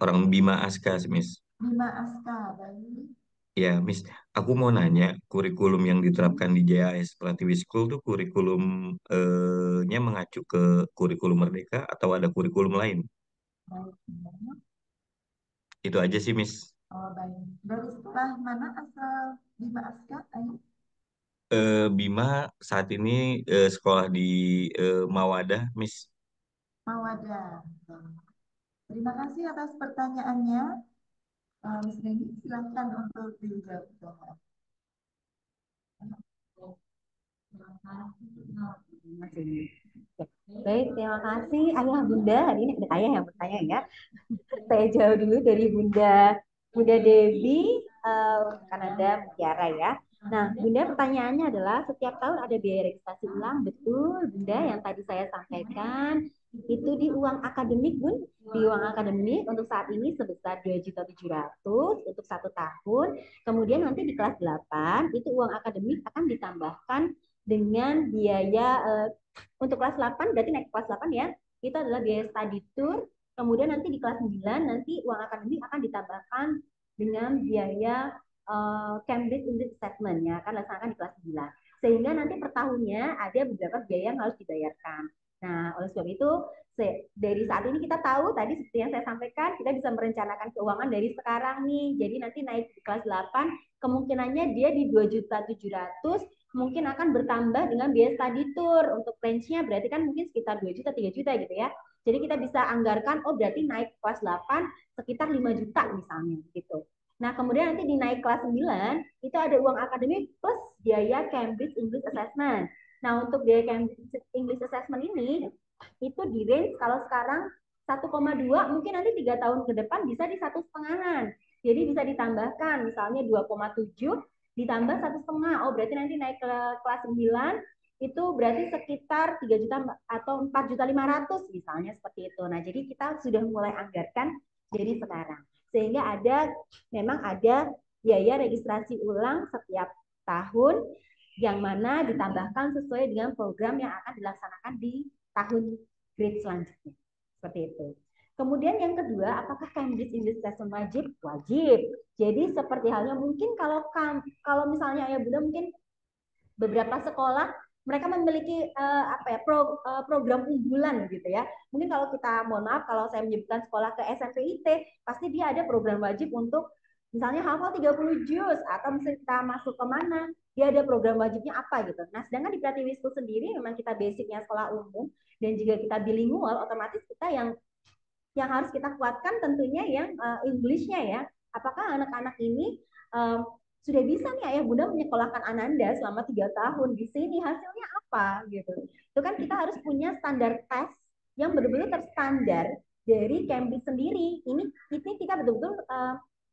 Speaker 6: orang Bima Aska, Miss.
Speaker 1: Bima Aska, baik.
Speaker 6: Ya, Miss. Aku mau nanya, kurikulum yang
Speaker 1: Hmm,
Speaker 6: diterapkan di JAS Pratiwi School tuh kurikulumnya mengacu ke kurikulum Merdeka atau ada kurikulum lain?
Speaker 1: baik.
Speaker 6: Itu aja sih, Miss.
Speaker 1: Oh, baik. Dari sekolah mana asal Bima Aska? Ayo,
Speaker 6: Bima saat ini sekolah di Mawadah, Miss.
Speaker 1: Mawada. Terima kasih atas pertanyaannya. Miss Reni, silakan untuk dijawab.
Speaker 2: Baik, terima kasih Ayah Bunda. Hari ini ada Ayah yang bertanya ya. Saya jawab dulu dari Bunda Devi, Kanada Mutiara ya. Nah, Bunda pertanyaannya adalah setiap tahun ada biaya registrasi ulang, betul Bunda yang tadi saya sampaikan. Itu di uang akademik, Bun. Di uang akademik untuk saat ini sebesar 2.700.000 untuk 1 tahun. Kemudian nanti di kelas 8 itu uang akademik akan ditambahkan dengan biaya untuk kelas 8 berarti naik kelas 8 ya. Itu adalah biaya study tour. Kemudian nanti di kelas 9 nanti uang akademik akan ditambahkan dengan biaya Cambridge English Assessment ya, akan dilaksanakan di kelas 9. Sehingga nanti per tahunnya ada beberapa biaya yang harus dibayarkan. Nah, oleh sebab itu dari saat ini kita tahu tadi seperti yang saya sampaikan, kita bisa merencanakan keuangan dari sekarang nih. Jadi nanti naik di kelas 8 kemungkinannya dia di 2.700.000, mungkin akan bertambah dengan biaya study tour. Untuk range-nya berarti kan mungkin sekitar 2 juta, 3 juta gitu ya. Jadi kita bisa anggarkan, oh berarti naik kelas 8 sekitar 5 juta misalnya gitu. Nah, kemudian nanti di naik kelas 9 itu ada uang akademik plus biaya Cambridge English Assessment. Nah, untuk biaya Cambridge English Assessment ini itu di range kalau sekarang 1,2, mungkin nanti 3 tahun ke depan bisa di 1,5-an. Jadi bisa ditambahkan misalnya 2,7 ditambah 1,5. Oh, berarti nanti naik ke kelas 9 itu berarti sekitar 3 juta atau 4.500.000 misalnya seperti itu. Nah, jadi kita sudah mulai anggarkan dari sekarang. Sehingga memang ada biaya registrasi ulang setiap tahun yang mana ditambahkan sesuai dengan program yang akan dilaksanakan di tahun grade selanjutnya. Seperti itu. Kemudian yang kedua, apakah Cambridge English Assessment wajib? Wajib. Jadi seperti halnya mungkin kalau misalnya ya Bunda mungkin beberapa sekolah mereka memiliki program unggulan gitu ya. Mungkin kalau kita mohon maaf kalau saya menyebutkan sekolah ke SMPIT, pasti dia ada program wajib untuk misalnya hafal 30 juz atau misalnya kita masuk ke mana, dia ada program wajibnya apa gitu. Nah, sedangkan di Pratiwi School sendiri memang kita basicnya sekolah umum dan juga kita bilingual, otomatis kita yang harus kita kuatkan tentunya yang English-nya ya. Apakah anak-anak ini sudah bisa nih ayah bunda menyekolahkan Ananda selama 3 tahun di sini, hasilnya apa gitu. Itu kan kita harus punya standar tes yang benar-benar terstandar dari Cambridge sendiri. Ini kita betul-betul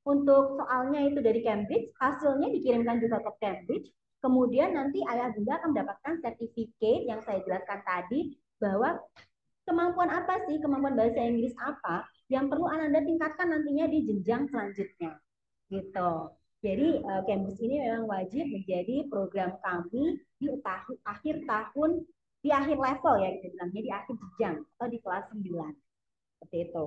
Speaker 2: untuk soalnya itu dari Cambridge, hasilnya dikirimkan juga ke Cambridge. Kemudian nanti ayah bunda akan mendapatkan sertifikat yang saya jelaskan tadi bahwa kemampuan apa sih, kemampuan bahasa Inggris apa yang perlu Ananda tingkatkan nantinya di jenjang selanjutnya gitu. Jadi Cambridge ini memang wajib menjadi program kami di akhir tahun, di akhir level ya kita bilangnya, di akhir jenjang atau di kelas 9 seperti itu.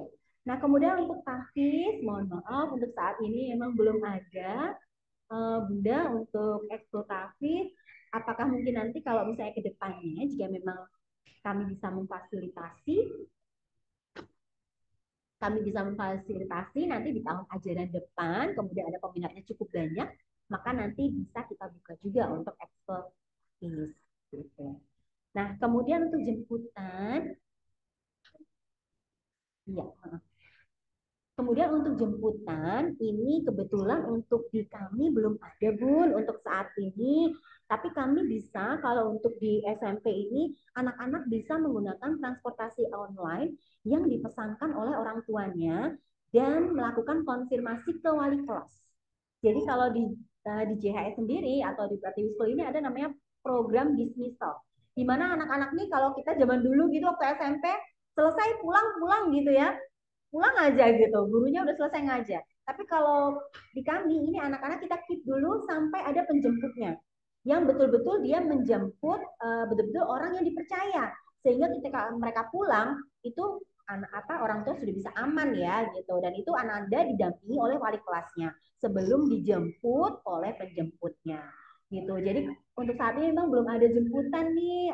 Speaker 2: Nah, kemudian untuk tahfiz, mohon maaf untuk saat ini memang belum ada Bunda untuk ekskul tahfiz. Apakah mungkin nanti kalau misalnya ke depannya jika memang kami bisa memfasilitasi nanti di tahun ajaran depan, kemudian ada peminatnya cukup banyak, maka nanti bisa kita buka juga untuk ekspor ini. Gitu. Nah, kemudian untuk jemputan, iya. Kemudian untuk jemputan, ini kebetulan untuk di kami belum ada Bun untuk saat ini. Tapi kami bisa, kalau untuk di SMP ini, anak-anak bisa menggunakan transportasi online yang dipesankan oleh orang tuanya dan melakukan konfirmasi ke wali kelas. Jadi kalau di JHS sendiri atau di Pratiwi School ini ada namanya program dismissal. Di mana anak-anak nih kalau kita zaman dulu gitu waktu SMP, selesai pulang-pulang gitu ya, pulang aja gitu, gurunya udah selesai ngajar. Tapi kalau di kami ini anak-anak kita keep dulu sampai ada penjemputnya, yang betul-betul dia menjemput betul-betul orang yang dipercaya, sehingga ketika mereka pulang itu orang tua sudah bisa aman ya gitu, dan itu Ananda didampingi oleh wali kelasnya sebelum dijemput oleh penjemputnya gitu. Jadi untuk saat ini memang belum ada jemputan nih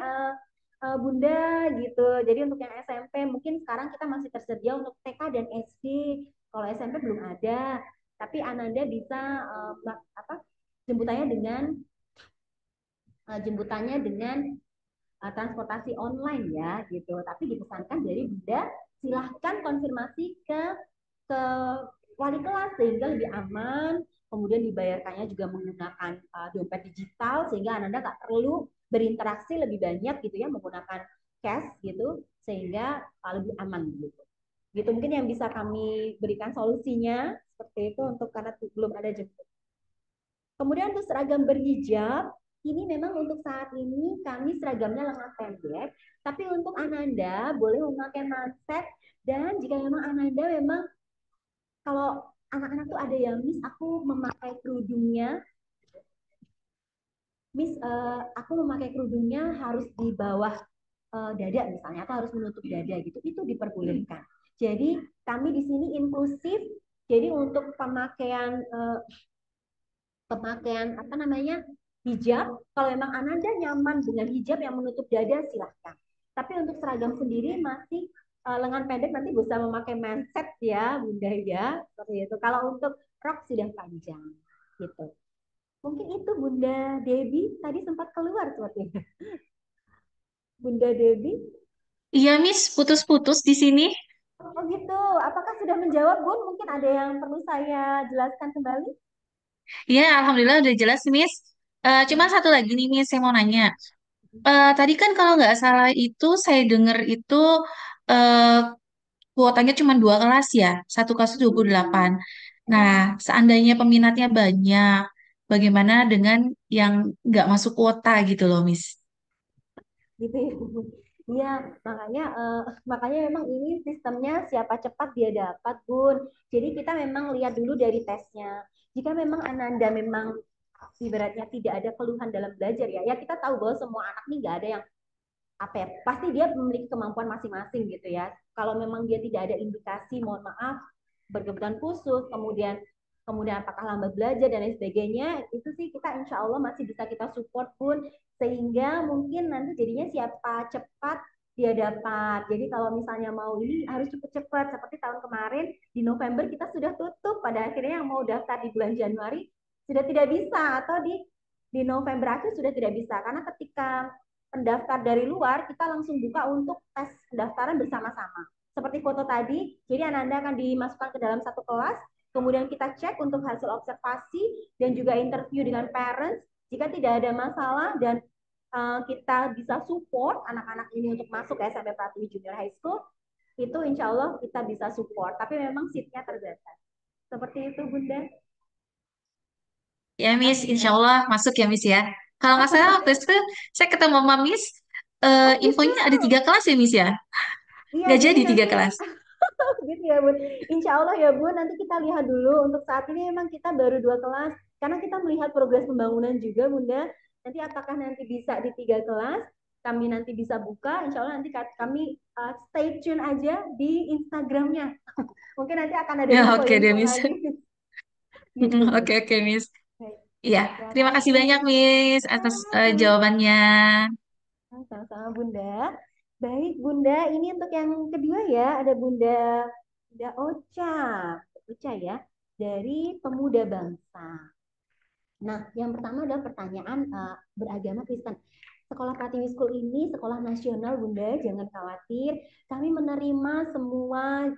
Speaker 2: Bunda gitu. Jadi untuk yang SMP mungkin sekarang kita masih tersedia untuk TK dan SD. Kalau SMP belum ada. Tapi Ananda bisa jemputannya dengan transportasi online ya gitu. Tapi dipesankan dari Bunda silahkan konfirmasi ke wali kelas sehingga lebih aman. Kemudian dibayarkannya juga menggunakan dompet digital sehingga Ananda nggak perlu berinteraksi lebih banyak gitu ya menggunakan cash gitu sehingga lebih aman gitu. Gitu mungkin yang bisa kami berikan solusinya seperti itu untuk karena belum ada jemput. Kemudian untuk seragam berhijab ini memang untuk saat ini kami seragamnya lengan pendek, tapi untuk Ananda boleh memakai manset dan jika memang Ananda memang kalau anak-anak tuh ada yang Miss aku memakai kerudungnya aku memakai kerudungnya harus di bawah dada misalnya atau harus menutup dada gitu, itu diperbolehkan. Jadi kami di sini inklusif. Jadi untuk pemakaian hijab, kalau memang Ananda nyaman dengan hijab yang menutup dada silahkan. Tapi untuk seragam sendiri masih lengan pendek, nanti bisa memakai manset ya Bunda ya seperti itu. Kalau untuk rok sudah panjang gitu. Mungkin itu Bunda Debbie tadi sempat keluar sepertinya. Bunda Debbie.
Speaker 5: Iya, Miss, putus-putus di sini.
Speaker 2: Oh gitu. Apakah sudah menjawab, Bun? Mungkin ada yang perlu saya jelaskan kembali?
Speaker 5: Iya, alhamdulillah udah jelas, Miss. Cuma satu lagi nih, Miss, saya mau nanya. Tadi kan kalau nggak salah itu saya dengar itu eh, kuotanya cuma 2 kelas ya, satu kelas itu 28. Nah,
Speaker 2: Ya.
Speaker 5: seandainya peminatnya banyak, bagaimana dengan yang nggak masuk kuota gitu loh, Miss?
Speaker 2: Gitu ya. Iya, makanya memang ini sistemnya siapa cepat dia dapat, Bun. Jadi kita memang lihat dulu dari tesnya. Jika memang Ananda memang ibaratnya tidak ada keluhan dalam belajar ya, ya kita tahu bahwa semua anak nih nggak ada yang apa ya, pasti dia memiliki kemampuan masing-masing gitu ya. Kalau memang dia tidak ada indikasi, mohon maaf, berkebutuhan khusus, kemudian kemudian apakah lambat belajar dan lain sebagainya, itu sih kita insya Allah masih bisa kita support pun, sehingga mungkin nanti jadinya siapa cepat dia dapat. Jadi kalau misalnya mau ini harus cepat-cepat, seperti tahun kemarin di November kita sudah tutup, pada akhirnya yang mau daftar di bulan Januari sudah tidak bisa, atau di November akhir sudah tidak bisa, karena ketika pendaftar dari luar, kita langsung buka untuk tes pendaftaran bersama-sama. Seperti foto tadi, jadi Ananda akan dimasukkan ke dalam satu kelas, kemudian kita cek untuk hasil observasi dan juga interview dengan parents. Jika tidak ada masalah dan kita bisa support anak-anak ini untuk masuk ke SMP Pratiwi Junior High School, itu insya Allah kita bisa support. Tapi memang seatnya terbatas. Seperti itu, Bunda.
Speaker 5: Ya, Miss,
Speaker 2: Makasih
Speaker 5: insya
Speaker 2: ya.
Speaker 5: Allah masuk ya, Miss ya. Kalau nggak salah waktu itu saya ketemu sama Miss,
Speaker 2: Oh gitu.
Speaker 5: infonya ada 3 kelas ya, Miss ya.
Speaker 2: Iya,
Speaker 5: Nggak
Speaker 2: jadi
Speaker 5: jadi tiga
Speaker 2: nanti
Speaker 5: kelas.
Speaker 2: gitu ya Bun. Insya Allah ya Bun, nanti kita lihat dulu. Untuk saat ini memang kita baru 2 kelas, karena kita melihat progres pembangunan juga Bunda. Nanti apakah nanti bisa di 3 kelas, kami nanti bisa buka. Insya Allah nanti kami stay tune aja di Instagramnya. Mungkin nanti akan ada
Speaker 5: Ya, oke deh,
Speaker 2: info-info
Speaker 5: Miss.
Speaker 2: lagi. Gitu Bun.
Speaker 5: Oke, oke, Miss.
Speaker 2: Baik.
Speaker 5: Iya,
Speaker 2: Terima
Speaker 5: terima kasih
Speaker 2: kasih.
Speaker 5: banyak, Miss, atas
Speaker 2: Sama-sama.
Speaker 5: jawabannya.
Speaker 2: Sama-sama Bunda. Baik Bunda, ini untuk yang kedua ya, ada Bunda Ocha. Ocha ya, dari Pemuda Bangsa. Nah, yang pertama adalah pertanyaan beragama Kristen. Sekolah Pratiwi School ini sekolah nasional, Bunda, jangan khawatir. Kami menerima semua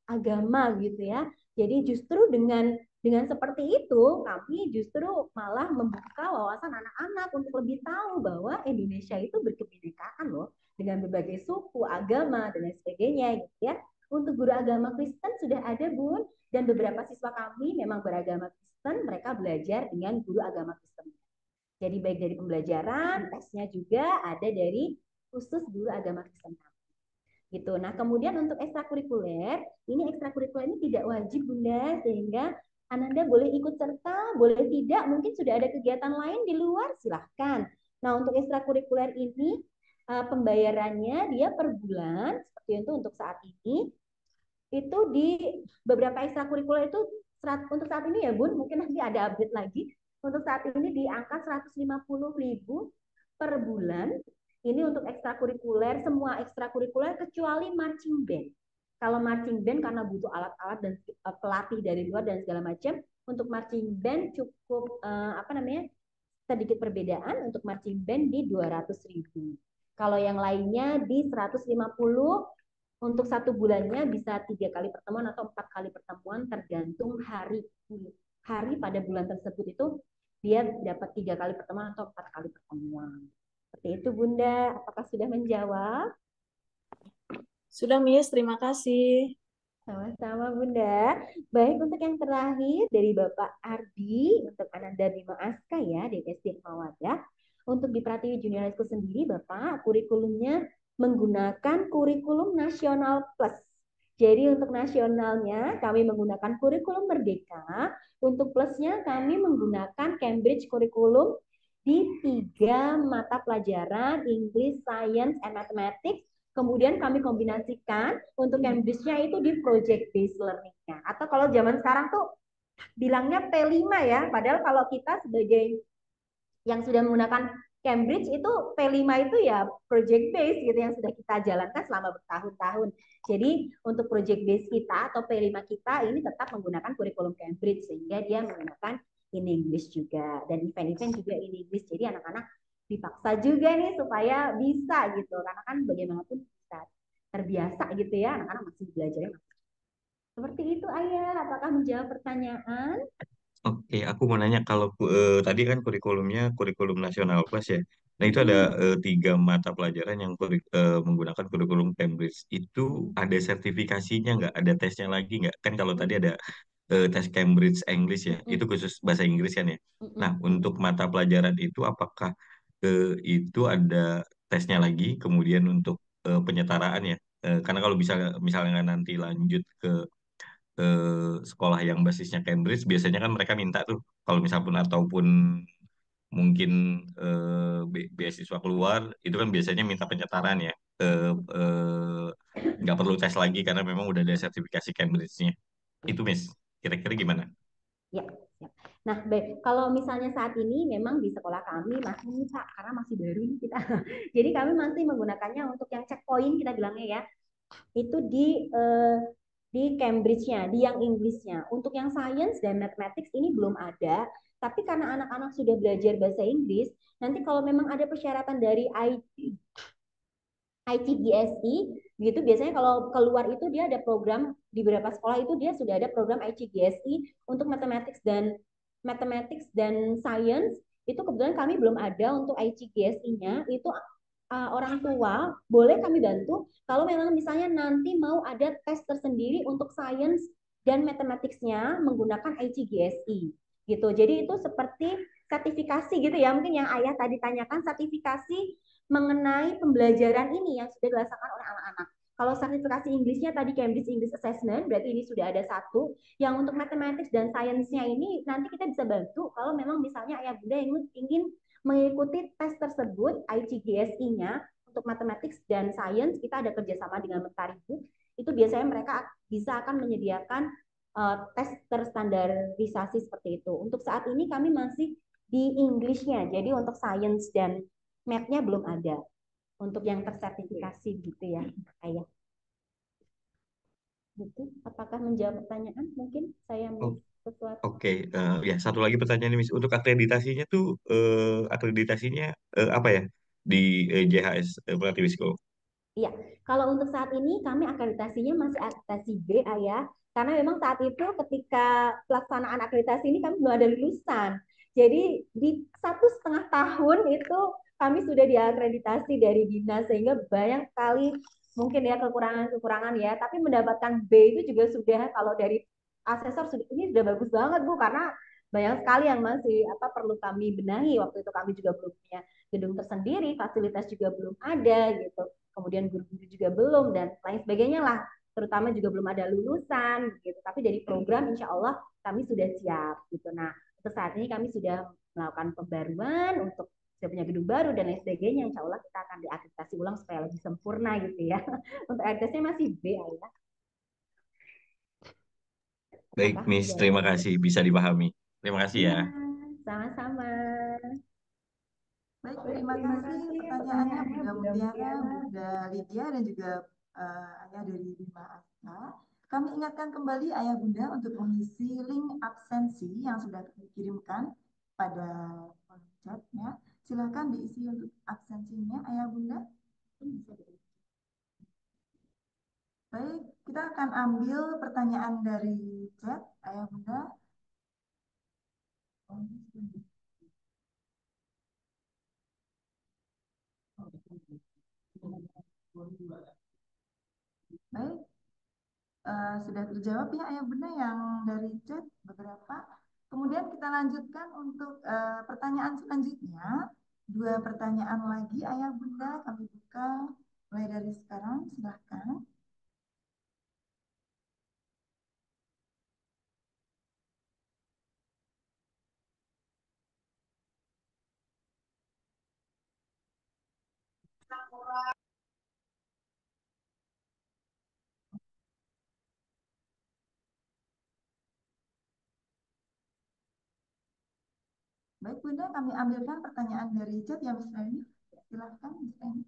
Speaker 2: agama gitu ya. Jadi justru dengan seperti itu, kami justru malah membuka wawasan anak-anak untuk lebih tahu bahwa Indonesia itu berkebinekaan loh, dengan berbagai suku, agama, dan lain sebagainya gitu ya. Untuk guru agama Kristen sudah ada, Bun, dan beberapa siswa kami memang beragama Kristen, mereka belajar dengan guru agama Kristen. Jadi baik dari pembelajaran, tesnya juga ada dari khusus guru agama Kristen gitu. Nah, kemudian untuk ekstrakurikuler, ini ekstrakurikuler ini tidak wajib Bunda, sehingga Ananda boleh ikut serta, boleh tidak, mungkin sudah ada kegiatan lain di luar, silahkan. Nah, untuk ekstrakurikuler ini pembayarannya dia per bulan, seperti itu untuk saat ini, itu di beberapa ekstrakurikuler itu untuk saat ini ya Bun, mungkin nanti ada update lagi. Untuk saat ini di angka 150.000 per bulan. Ini untuk ekstrakurikuler, semua ekstrakurikuler kecuali marching band. Kalau marching band karena butuh alat-alat dan pelatih dari luar dan segala macam, untuk marching band cukup apa namanya? Sedikit perbedaan, untuk marching band di 200.000. Kalau yang lainnya di 150, untuk satu bulannya bisa 3 kali pertemuan atau 4 kali pertemuan tergantung hari pada bulan tersebut, itu dia dapat 3 kali pertemuan atau 4 kali pertemuan. Seperti itu Bunda. Apakah sudah menjawab?
Speaker 7: Sudah, Miss. Terima kasih.
Speaker 2: Sama-sama Bunda. Baik, untuk yang terakhir dari Bapak Ardi, untuk Ananda Bima Aska ya, di SD Mawadah. Untuk di Pratiwi Junior High School sendiri, Bapak, kurikulumnya menggunakan kurikulum nasional plus. Jadi untuk nasionalnya kami menggunakan kurikulum Merdeka, untuk plusnya kami menggunakan Cambridge kurikulum di 3 mata pelajaran, English, Science, and Mathematics. Kemudian kami kombinasikan untuk Cambridge-nya itu di project based learning-nya. Atau kalau zaman sekarang tuh bilangnya P5 ya, padahal kalau kita sebagai yang sudah menggunakan Cambridge itu P5 itu ya project based gitu, yang sudah kita jalankan selama bertahun-tahun. Jadi untuk project based kita atau P5 kita ini tetap menggunakan kurikulum Cambridge, sehingga dia menggunakan in English juga, dan event-event juga in English. Jadi anak-anak dipaksa juga nih supaya bisa gitu, karena kan bagaimanapun bisa terbiasa gitu ya, anak-anak masih belajarnya. Seperti itu Ayah, apakah menjawab pertanyaan?
Speaker 6: Oke, aku mau nanya kalau tadi kan kurikulumnya kurikulum nasional plus ya. Nah itu ada
Speaker 2: Mm-mm.
Speaker 6: 3 mata pelajaran yang menggunakan kurikulum Cambridge. Itu ada sertifikasinya nggak? Ada tesnya lagi nggak? Kan kalau tadi ada tes Cambridge English ya, itu
Speaker 2: Mm-mm.
Speaker 6: khusus bahasa Inggris kan ya. Nah
Speaker 2: Mm-mm.
Speaker 6: untuk mata pelajaran itu apakah itu ada tesnya lagi? Kemudian untuk penyetaraan ya. Karena kalau bisa misalnya nanti lanjut ke sekolah yang basisnya Cambridge, biasanya kan mereka minta tuh kalau misalpun ataupun mungkin beasiswa keluar, itu kan biasanya minta penyetaraan ya. Nggak perlu tes lagi karena memang udah ada sertifikasi Cambridge-nya. Itu Miss, kira-kira gimana?
Speaker 2: Ya, siap. Nah, baik. Kalau misalnya saat ini memang di sekolah kami masih nih, Pak, karena masih baru nih kita. Jadi kami masih menggunakannya untuk yang checkpoint kita bilangnya ya. Itu di Cambridge-nya, di yang Inggrisnya. Untuk yang science dan mathematics ini belum ada, tapi karena anak-anak sudah belajar bahasa Inggris, nanti kalau memang ada persyaratan dari ICGSE gitu, biasanya kalau keluar itu dia ada program di beberapa sekolah itu dia sudah ada program ICGSE untuk mathematics dan science. Itu kebetulan kami belum ada untuk ICGSE-nya. Itu orang tua boleh kami bantu kalau memang misalnya nanti mau ada tes tersendiri untuk science dan mathematics-nya menggunakan ICGSE gitu. Jadi itu seperti sertifikasi gitu ya. Mungkin yang Ayah tadi tanyakan sertifikasi mengenai pembelajaran ini yang sudah dilaksanakan oleh anak-anak. Kalau sertifikasi Inggrisnya tadi Cambridge English Assessment, berarti ini sudah ada satu. Yang untuk mathematics dan science-nya ini nanti kita bisa bantu kalau memang misalnya ayah bunda ingin mengikuti tes tersebut ICGSE-nya untuk mathematics dan science, kita ada kerjasama dengan Mentaribuk. Itu biasanya mereka bisa akan menyediakan tes terstandarisasi seperti itu. Untuk saat ini kami masih di English-nya, jadi untuk science dan math-nya belum ada untuk yang tersertifikasi gitu ya, ayah. Gitu. Apakah menjawab pertanyaan? Mungkin saya
Speaker 6: Oh,
Speaker 2: miss sesuatu.
Speaker 6: oke, ya satu lagi pertanyaan nih, Miss. Untuk akreditasinya tuh akreditasinya apa ya di JHS Pratiwi School?
Speaker 2: Iya, kalau untuk saat ini kami akreditasinya masih akreditasi B, Ayah. Karena memang saat itu ketika pelaksanaan akreditasi ini kami belum ada lulusan. Jadi di 1,5 tahun itu kami sudah diakreditasi dari dinas sehingga banyak sekali mungkin ya kekurangan-kekurangan ya. Tapi mendapatkan B itu juga sudah kalau dari asesor sudah ini sudah bagus banget Bu karena banyak sekali yang masih apa perlu kami benahi. Waktu itu kami juga belum punya gedung tersendiri, fasilitas juga belum ada gitu, kemudian guru-guru juga belum dan lain sebagainya lah, terutama juga belum ada lulusan gitu, tapi dari program insya Allah kami sudah siap gitu. Nah untuk saat ini kami sudah melakukan pembaruan untuk sudah punya gedung baru dan lain sebagainya, insya Allah kita akan diakreditasi ulang supaya lebih sempurna gitu ya. Untuk akreditasinya masih B ya.
Speaker 6: Baik,
Speaker 2: Apakah
Speaker 6: Miss.
Speaker 2: menjawab?
Speaker 6: Terima kasih. Bisa dipahami. Terima kasih
Speaker 2: Iya,
Speaker 6: ya.
Speaker 2: sama-sama.
Speaker 1: Baik,
Speaker 2: Baik,
Speaker 1: terima
Speaker 2: terima
Speaker 1: kasih
Speaker 2: kasih
Speaker 1: pertanyaannya
Speaker 2: pertanyaannya
Speaker 1: Bunda
Speaker 2: Bunda
Speaker 1: Mutiara,
Speaker 2: Mutiara.
Speaker 1: Bunda Lydia, dan juga Ayah dari Bima Asta. Kami ingatkan kembali Ayah Bunda untuk mengisi link absensi yang sudah dikirimkan pada kolom chatnya. Silakan diisi untuk absensinya, Ayah Bunda. Baik, kita akan ambil pertanyaan dari chat, Ayah Bunda. Baik, sudah terjawab ya Ayah Bunda yang dari chat beberapa. Kemudian kita lanjutkan untuk pertanyaan selanjutnya. 2 pertanyaan lagi Ayah Bunda kami buka mulai dari sekarang. Silahkan. Baik Bunda, kami ambilkan pertanyaan dari chat yang Miss Reni. Silahkan Miss Reni.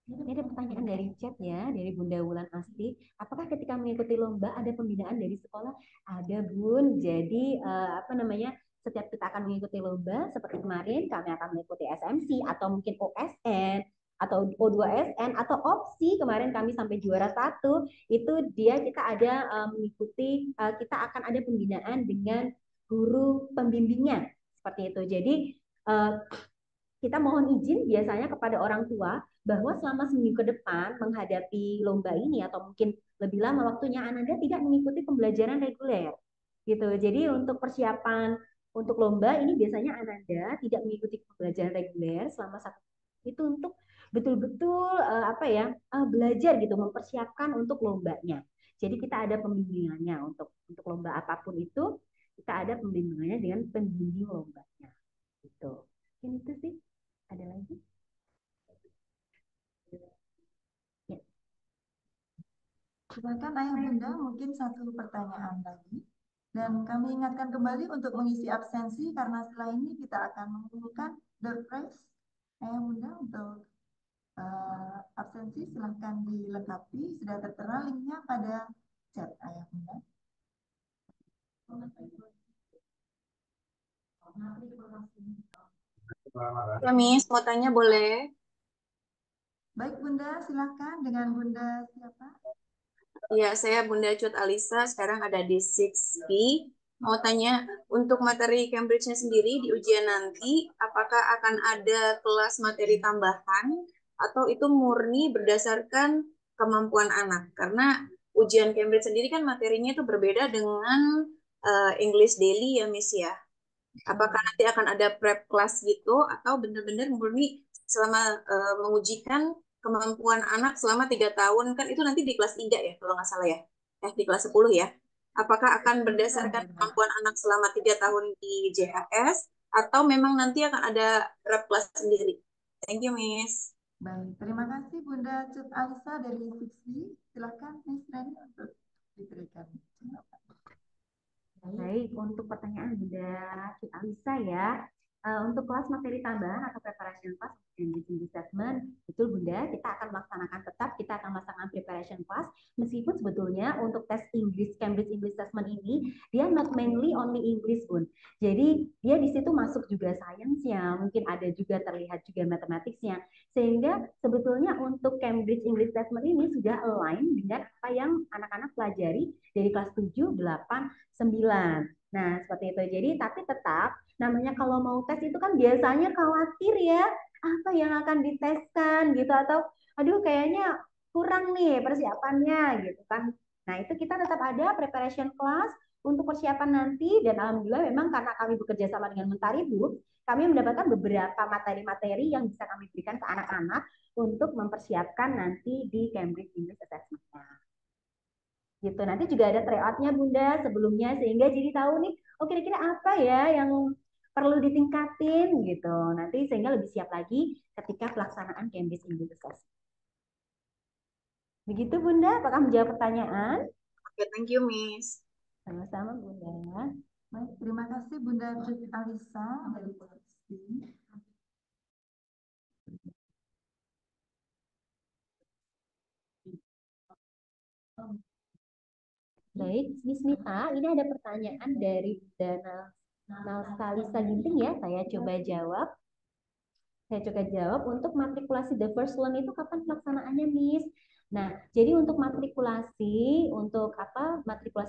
Speaker 2: Ini ada pertanyaan dari chat ya, dari Bunda Wulan Asti. Apakah ketika mengikuti lomba ada pembinaan dari sekolah? Ada Bun. Jadi apa namanya? Setiap kita akan mengikuti lomba, seperti kemarin kami akan mengikuti SMC atau mungkin OSN atau O2SN, atau opsi kemarin kami sampai juara 1 itu kita ada mengikuti, kita akan ada pembinaan dengan guru pembimbingnya seperti itu. Jadi kita mohon izin biasanya kepada orang tua bahwa selama seminggu ke depan menghadapi lomba ini atau mungkin lebih lama waktunya, Ananda tidak mengikuti pembelajaran reguler gitu. Jadi untuk persiapan untuk lomba ini biasanya Ananda tidak mengikuti pembelajaran reguler selama satu itu untuk betul-betul belajar gitu, mempersiapkan untuk lombanya. Jadi kita ada pembimbingannya untuk lomba apapun itu, kita ada pembimbingannya dengan pembimbing lombanya gitu. Mungkin itu sih. Ada lagi? Ya.
Speaker 1: Silakan Ayah Bunda, mungkin satu pertanyaan lagi. Dan kami ingatkan kembali untuk mengisi absensi karena setelah ini kita akan mengumumkan the prize. Ayah Bunda untuk absensi silahkan dilengkapi. Sudah tertera linknya pada chat Ayah Bunda.
Speaker 8: Ya, Miss, mau tanya boleh?
Speaker 1: Baik Bunda, silahkan dengan Bunda siapa?
Speaker 8: Ya, saya Bunda Cut Alisa, sekarang ada di 6B. Mau tanya, untuk materi Cambridge-nya sendiri di ujian nanti, apakah akan ada kelas materi tambahan atau itu murni berdasarkan kemampuan anak? Karena ujian Cambridge sendiri kan materinya itu berbeda dengan English Daily ya, Miss ya. Apakah nanti akan ada prep class gitu atau benar-benar murni selama mengujikan kemampuan anak selama 3 tahun, kan itu nanti di kelas 3 ya kalau nggak salah ya, di kelas 10 ya. Apakah akan berdasarkan kemampuan anak selama 3 tahun di JHS atau memang nanti akan ada prep class sendiri? Thank you, Miss.
Speaker 1: Baik, terima kasih Bunda Cut Alisa dari Fiksi. Silakan Miss Reni untuk diberikan jawaban.
Speaker 2: Baik, untuk pertanyaan Bunda Cut Alisa ya, untuk kelas materi tambahan atau preparation class English assessment, betul Bunda, kita akan melaksanakan preparation class, meskipun sebetulnya untuk tes Cambridge English Assessment ini, dia not mainly only English Bun. Jadi dia di situ masuk juga science-nya, mungkin ada juga terlihat juga matematiknya, sehingga sebetulnya untuk Cambridge English Assessment ini sudah align dengan apa yang anak-anak pelajari dari kelas 7, 8, 9. Nah, seperti itu. Jadi, tapi tetap namanya kalau mau tes itu kan biasanya khawatir ya, apa yang akan diteskan gitu, atau aduh kayaknya kurang nih persiapannya gitu kan. Nah, itu kita tetap ada preparation class untuk persiapan nanti, dan alhamdulillah memang karena kami bekerja sama dengan Mentari Bu, kami mendapatkan beberapa materi-materi yang bisa kami berikan ke anak-anak untuk mempersiapkan nanti di Cambridge English Assessment-nya. Gitu. Nanti juga ada tryout-nya Bunda sebelumnya, sehingga jadi tahu nih, oh kira-kira apa ya yang perlu ditingkatin gitu. Nanti sehingga lebih siap lagi ketika pelaksanaan Cambridge English Assessment. Begitu Bunda, apakah menjawab pertanyaan?
Speaker 8: Oke, thank you Miss.
Speaker 2: Sama-sama Bunda.
Speaker 1: Baik, terima kasih Bunda Cut Alisa dari Fiksi.
Speaker 2: Baik, Miss Nita, ini ada pertanyaan dari Dana Nalsalisa Ginting ya, saya coba jawab. Untuk matrikulasi The First Learn itu kapan pelaksanaannya, Miss? Nah, jadi untuk matrikulasi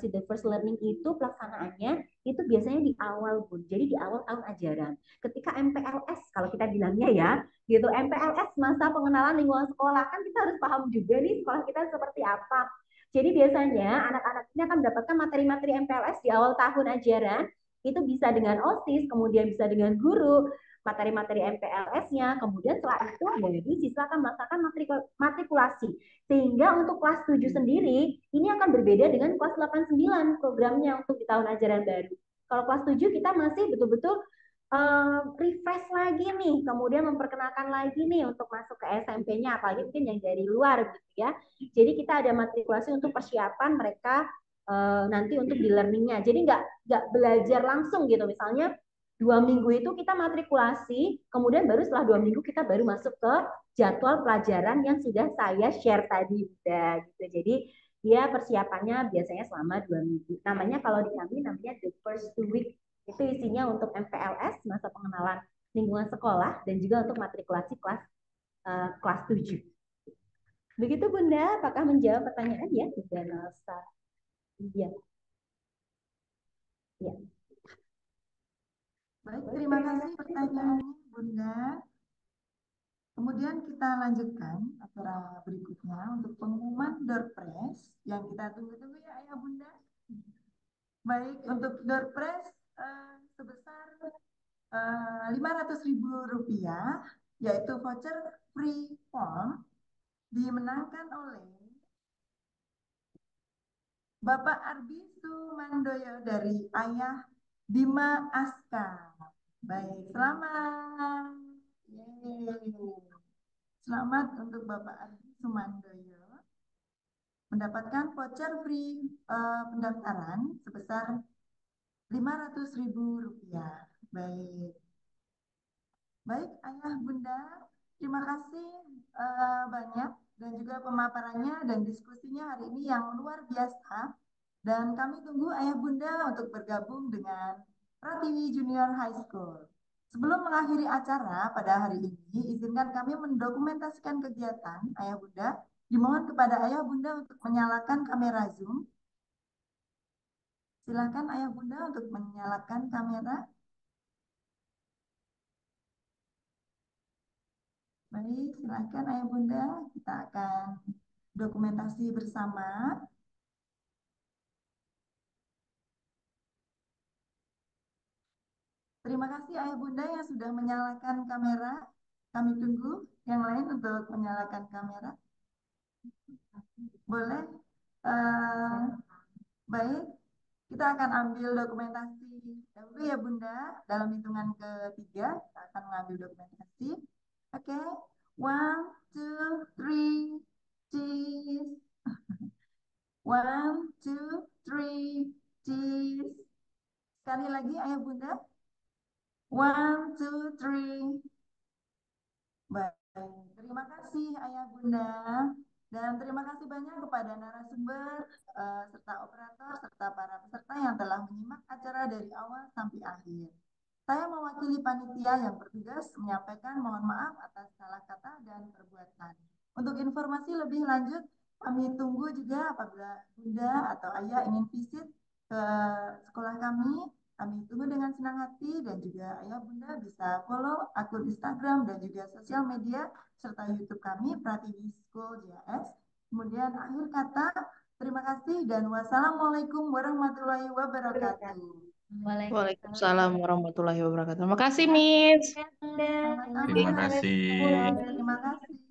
Speaker 2: The First Learning itu pelaksanaannya itu biasanya di awal, Bun. Jadi di awal tahun ajaran. Ketika MPLS kalau kita bilangnya ya, gitu. MPLS masa pengenalan lingkungan sekolah, kan kita harus paham juga nih sekolah kita seperti apa. Jadi biasanya anak-anak ini akan mendapatkan materi-materi MPLS di awal tahun ajaran. Itu bisa dengan OSIS, kemudian bisa dengan guru, materi-materi MPLS-nya, kemudian setelah itu dari siswa akan melaksanakan matrikulasi. Sehingga untuk kelas 7 sendiri, ini akan berbeda dengan kelas 8-9 programnya untuk di tahun ajaran baru. Kalau kelas 7 kita masih betul-betul refresh lagi nih, kemudian memperkenalkan lagi nih untuk masuk ke SMP-nya, apalagi mungkin yang dari luar gitu ya. Jadi kita ada matrikulasi untuk persiapan mereka nanti untuk di learning-nya. Jadi nggak belajar langsung gitu, misalnya 2 minggu itu kita matrikulasi, kemudian baru setelah 2 minggu kita baru masuk ke jadwal pelajaran yang sudah saya share tadi, udah gitu. Jadi dia persiapannya biasanya selama 2 minggu. Namanya kalau di kami namanya the first 2 week. Itu isinya untuk MPLS, masa pengenalan lingkungan sekolah, dan juga untuk matrikulasi kelas kelas 7. Begitu Bunda, apakah menjawab pertanyaan ya? Bunda Nelsa. Iya. Ya.
Speaker 1: Baik, terima kasih pertanyaannya Bunda. Kemudian kita lanjutkan acara berikutnya untuk pengumuman door prize yang kita tunggu-tunggu ya Ayah Bunda. Baik, untuk door prize sebesar Rp500.000, yaitu voucher free form, dimenangkan oleh Bapak Arbi Sumandoyo dari Ayah Bima Aska. Baik, selamat. Yeay. Selamat untuk Bapak Arbi Sumandoyo mendapatkan voucher free pendaftaran sebesar Rp500.000. Baik. Baik, Ayah Bunda, terima kasih banyak dan juga pemaparannya dan diskusinya hari ini yang luar biasa. Dan kami tunggu Ayah Bunda untuk bergabung dengan Pratiwi Junior High School. Sebelum mengakhiri acara pada hari ini, izinkan kami mendokumentasikan kegiatan Ayah Bunda. Dimohon kepada Ayah Bunda untuk menyalakan kamera Zoom. Silakan Ayah Bunda untuk menyalakan kamera. Baik, silakan Ayah Bunda. Kita akan dokumentasi bersama. Terima kasih Ayah Bunda yang sudah menyalakan kamera. Kami tunggu yang lain untuk menyalakan kamera. Boleh? Baik, kita akan ambil dokumentasi dahulu ya Bunda. Dalam hitungan ketiga, kita akan mengambil dokumentasi. Oke, 1, 2, 3, cheese. 1, 2, 3, cheese. Sekali lagi Ayah Bunda. 1, 2, 3. Baik, terima kasih Ayah Bunda. Dan terima kasih banyak kepada narasumber, serta operator, serta para peserta yang telah menyimak acara dari awal sampai akhir. Saya mewakili panitia yang bertugas menyampaikan mohon maaf atas salah kata dan perbuatan. Untuk informasi lebih lanjut, kami tunggu juga apabila Bunda atau Ayah ingin visit ke sekolah kami. Kami tunggu dengan senang hati dan juga Ayah Bunda bisa follow akun Instagram dan juga sosial media serta YouTube kami Pratiwi School JS. Kemudian akhir kata, terima kasih dan wassalamualaikum warahmatullahi wabarakatuh.
Speaker 3: Waalaikumsalam warahmatullahi wabarakatuh. Terima kasih, Miss.
Speaker 1: Sama-sama.
Speaker 6: Terima kasih.
Speaker 1: Terima kasih.